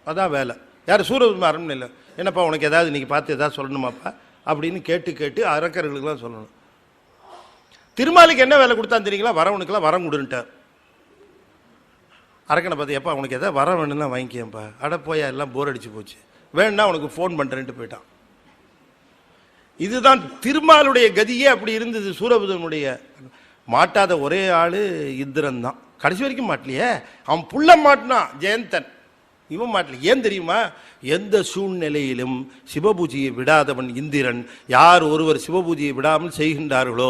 அதான் வேலை. யார்? சூரபதுமன் அரண்மனையில். என்னப்பா உனக்கு ஏதாவது இன்னைக்கு பார்த்து ஏதாவது சொல்லணுமாப்பா அப்படின்னு கேட்டு கேட்டு அரக்கர்களுக்கெல்லாம் சொல்லணும். திருமாலுக்கு என்ன வேலை கொடுத்தான்னு தெரியுங்களா? வரவனுக்கெல்லாம் வரம் கொடுன்ட்டார். அரக்கனை பார்த்து, எப்பா உனக்கு எதாவது வர வேணும்னா வாங்கிக்கேன்ப்பா. அட போயா, எல்லாம் போர் அடிச்சு போச்சு, வேணும்னா உனக்கு ஃபோன் பண்ணுறேன்ட்டு போயிட்டான். இதுதான் திருமாலுடைய கதியே அப்படி இருந்தது. சூரபதுமனுடைய மாட்டாத ஒரே ஆள் இந்திரன் தான். கடைசி வரைக்கும் மாட்டலையே. அவன் புள்ள மாட்டினான், ஜெயந்தன். இவன் மாட்டல. ஏன் தெரியுமா? எந்த சூழ்நிலையிலும் சிவபூஜையை விடாதவன் இந்திரன். யார் ஒருவர் சிவபூஜையை விடாமல் செய்கின்றார்களோ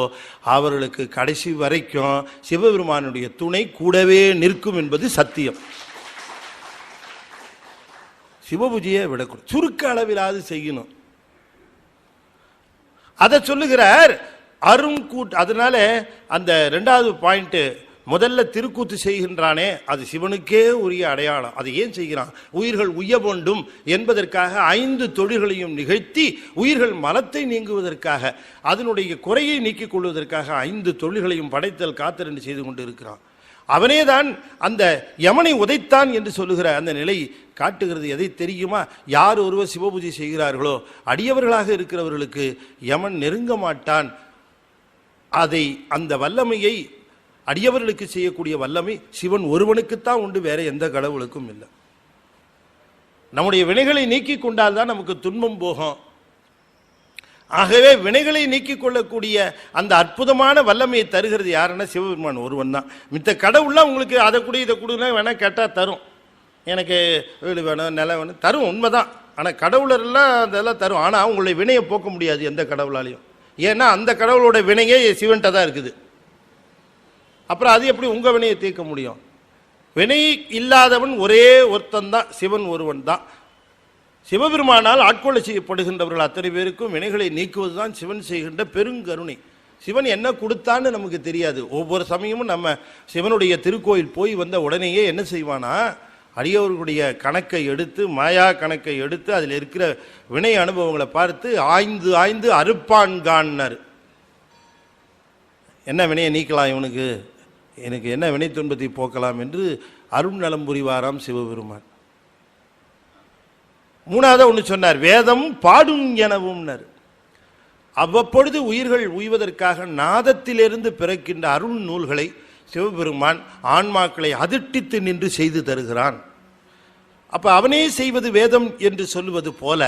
அவர்களுக்கு கடைசி வரைக்கும் சிவபெருமானுடைய துணை கூடவே நிற்கும் என்பது சத்தியம். சிவபூஜையை விடக்கூடாது, சுருக்க அளவிலாவது செய்யணும். அதை சொல்லுகிறார் அருங்கூட். அதனால அந்த 2வது பாயிண்ட், முதல்ல திருக்கூத்து செய்கின்றானே அது சிவனுக்கே உரிய அடையாளம். அது ஏன் செய்கிறான்? உயிர்கள் உய்ய வேண்டும் என்பதற்காக 5 தொழில்களையும் நிகழ்த்தி உயிர்கள் மலத்தை நீங்குவதற்காக, அதனுடைய குறையை நீக்கிக் கொள்வதற்காக 5 தொழில்களையும் படைத்தல் காத்தல் செய்து கொண்டு இருக்கிறான். அவனே தான் அந்த யமனை உதைத்தான் என்று சொல்லுகிற அந்த நிலை காட்டுகிறது. எதை தெரியுமா? யார் ஒருவர் சிவபூஜை செய்கிறார்களோ அடியவர்களாக இருக்கிறவர்களுக்கு யமன் நெருங்க மாட்டான். அதை அந்த வல்லமையை அடியவர்களுக்கு செய்யக்கூடிய வல்லமை சிவன் ஒருவனுக்குத்தான் உண்டு, வேற எந்த கடவுளுக்கும் இல்லை. நம்முடைய வினைகளை நீக்கி கொண்டால் தான் நமக்கு துன்பம் போகும். ஆகவே வினைகளை நீக்கிக் கொள்ளக்கூடிய அந்த அற்புதமான வல்லமையை தருகிறது யாருன்னா சிவபெருமான் ஒருவன் தான். மித்த கடவுள்லாம் உங்களுக்கு அதை கொடு இதை கொடுனா வேணா கேட்டால் தரும். எனக்கு வீடு வேணும், நிலம் வேணும், தரும், உண்மைதான். ஆனால் கடவுளரெல்லாம் அதெல்லாம் தரும். ஆனால் உங்களுடைய வினையை போக்க முடியாது எந்த கடவுளாலையும். ஏன்னா அந்த கடவுளோட வினையே சிவன்கிட்ட தான் இருக்குது. அப்புறம் அது எப்படி உங்கள் வினையை தீர்க்க முடியும்? வினை இல்லாதவன் ஒரே ஒருத்தன் தான், சிவன் ஒருவன் தான். சிவபெருமானால் ஆட்கொள்ள செய்யப்படுகின்றவர்கள் அத்தனை பேருக்கும் வினைகளை நீக்குவது தான் சிவன் செய்கின்ற பெருங்கருணை. சிவன் என்ன கொடுத்தான்னு நமக்கு தெரியாது. ஒவ்வொரு சமயமும் நம்ம சிவனுடைய திருக்கோயில் போய் வந்த உடனேயே என்ன செய்வானா, அடியவர்களுடைய கணக்கை எடுத்து, மாயா கணக்கை எடுத்து, அதில் இருக்கிற வினை அனுபவங்களை பார்த்து ஆய்ந்து ஆய்ந்து அறுப்பான்கான்னர். என்ன வினையை நீக்கலாம் இவனுக்கு, எனக்கு என்ன வினை துன்பத்தை போக்கலாம் என்று அருண் நலம் புரிவாராம் சிவபெருமான். 3வது ஒன்று சொன்னார், வேதம் பாடும் எனவும்னர். அவ்வப்பொழுது உயிர்கள் உய்வதற்காக நாதத்திலிருந்து பிறக்கின்ற அருள் நூல்களை சிவபெருமான் ஆன்மாக்களை அதிர்ட்டித்து நின்று செய்து தருகிறான். அப்ப அவனே செய்வது வேதம் என்று சொல்லுவது போல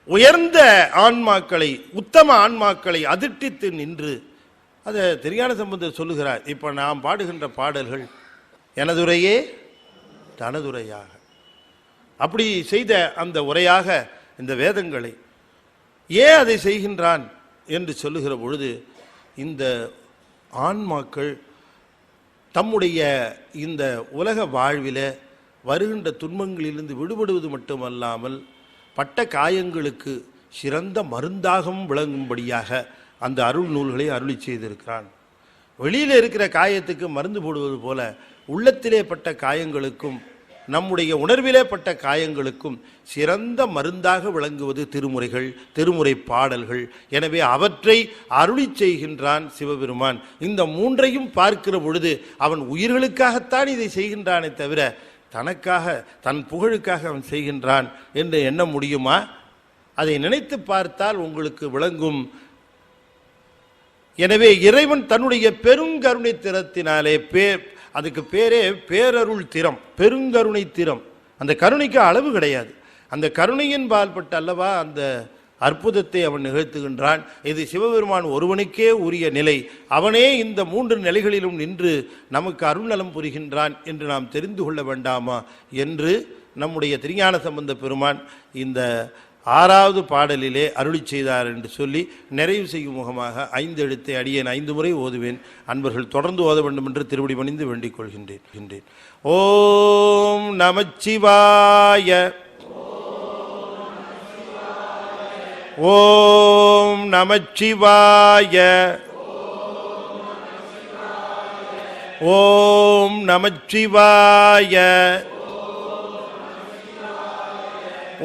உயர்ந்த ஆன்மாக்களை, உத்தம ஆன்மாக்களை அதிர்ட்டித்து நின்று, அதை திருஞான சம்பந்தர் சொல்லுகிறார். இப்போ நாம் பாடுகின்ற பாடல்கள் எனதுரையே தனதுரையாக, அப்படி செய்த அந்த உரையாக இந்த வேதங்களை ஏன் அதை செய்கின்றான் என்று சொல்லுகிற பொழுது, இந்த ஆன்மாக்கள் தம்முடைய இந்த உலக வாழ்வில் வருகின்ற துன்பங்களிலிருந்து விடுபடுவது மட்டுமல்லாமல் பட்ட காயங்களுக்கு சிறந்த மருந்தாகவும் விளங்கும்படியாக அந்த அருள் நூல்களை அருளி செய்திருக்கிறான். வெளியில் இருக்கிற காயத்துக்கு மருந்து போடுவது போல உள்ளத்திலே பட்ட காயங்களுக்கும் நம்முடைய உணர்விலே பட்ட காயங்களுக்கும் சிறந்த மருந்தாக விளங்குவது திருமுறைகள், திருமுறை பாடல்கள். எனவே அவற்றை அருளி செய்கின்றான் சிவபெருமான். இந்த 3ஐயும் பார்க்கிற பொழுது அவன் உயிர்களுக்காகத்தான் இதை செய்கின்றானே தவிர தனக்காக தன் புகழுக்காக அவன் செய்கின்றான் என்று எண்ண முடியுமா? அதை நினைத்து பார்த்தால் உங்களுக்கு விளங்கும். எனவே இறைவன் தன்னுடைய பெருங்கருணை திறத்தினாலே அதுக்கு பேரே பேரருள் திறம், பெருங்கருணை திறம். அந்த கருணைக்கு அளவு கிடையாது. அந்த கருணையின் பால்பட்டு அல்லவா அந்த அற்புதத்தை அவன் நிகழ்த்துகின்றான். இது சிவபெருமான் ஒருவனுக்கே உரிய நிலை. அவனே இந்த 3 நிலைகளிலும் நின்று நமக்கு அருள்நலம் புரிகின்றான் என்று நாம் தெரிந்து கொள்ள வேண்டாமா என்று நம்முடைய திருஞான சம்பந்த பெருமான் இந்த 6வது பாடலிலே அருளி செய்தார் என்று சொல்லி நிறைவு செய்யும் முகமாக 5 எழுத்தை அடியேன் 5 முறை ஓதுவேன். அன்பர்கள் தொடர்ந்து ஓத வேண்டும் என்று திருவடி பணிந்து வேண்டிக் கொள்கின்றேன். ஓம் நமச்சிவாய. ஓம் நமச்சிவாய. ஓம் நமச்சிவாய.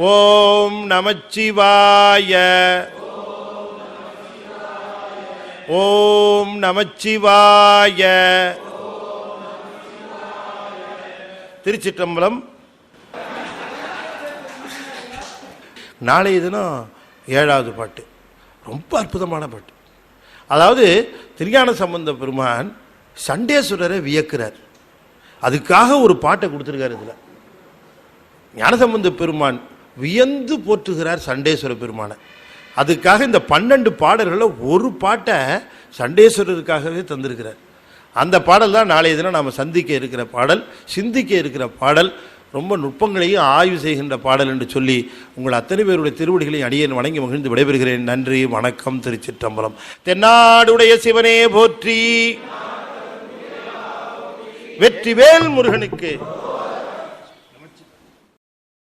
ஓம் நமச்சிவாய. ஓம் நமச்சிவாய. திருச்சிற்றம்பலம். நாளைய தினம் 7வது பாட்டு ரொம்ப அற்புதமான பாட்டு. அதாவது திருஞான சம்பந்த பெருமான் சண்டேஸ்வரரை வியக்கிறார். அதுக்காக ஒரு பாட்டை கொடுத்துருக்காரு. இதில் ஞானசம்பந்த பெருமான் வியந்து போற்றுகிறார் சண்டேஸ்வர பெருமானை. அதுக்காக இந்த 12 பாடல்களில் ஒரு பாட்டை சண்டேஸ்வரருக்காகவே தந்திருக்கிறார். அந்த பாடல் தான் நாளைய தினம் நாம் சந்திக்க இருக்கிற பாடல், சிந்திக்க இருக்கிற பாடல், ரொம்ப நுட்பங்களையும் ஆய்வு செய்கின்ற பாடல் என்று சொல்லி உங்கள் அத்தனை பேருடைய திருவடிகளையும் அடியேன் வணங்கி மகிழ்ந்து விடைபெறுகிறேன். நன்றி, வணக்கம். திருச்சிற்றம்பலம். தென்னாடுடைய சிவனே போற்றி. வெற்றிவேல் முருகனுக்கு.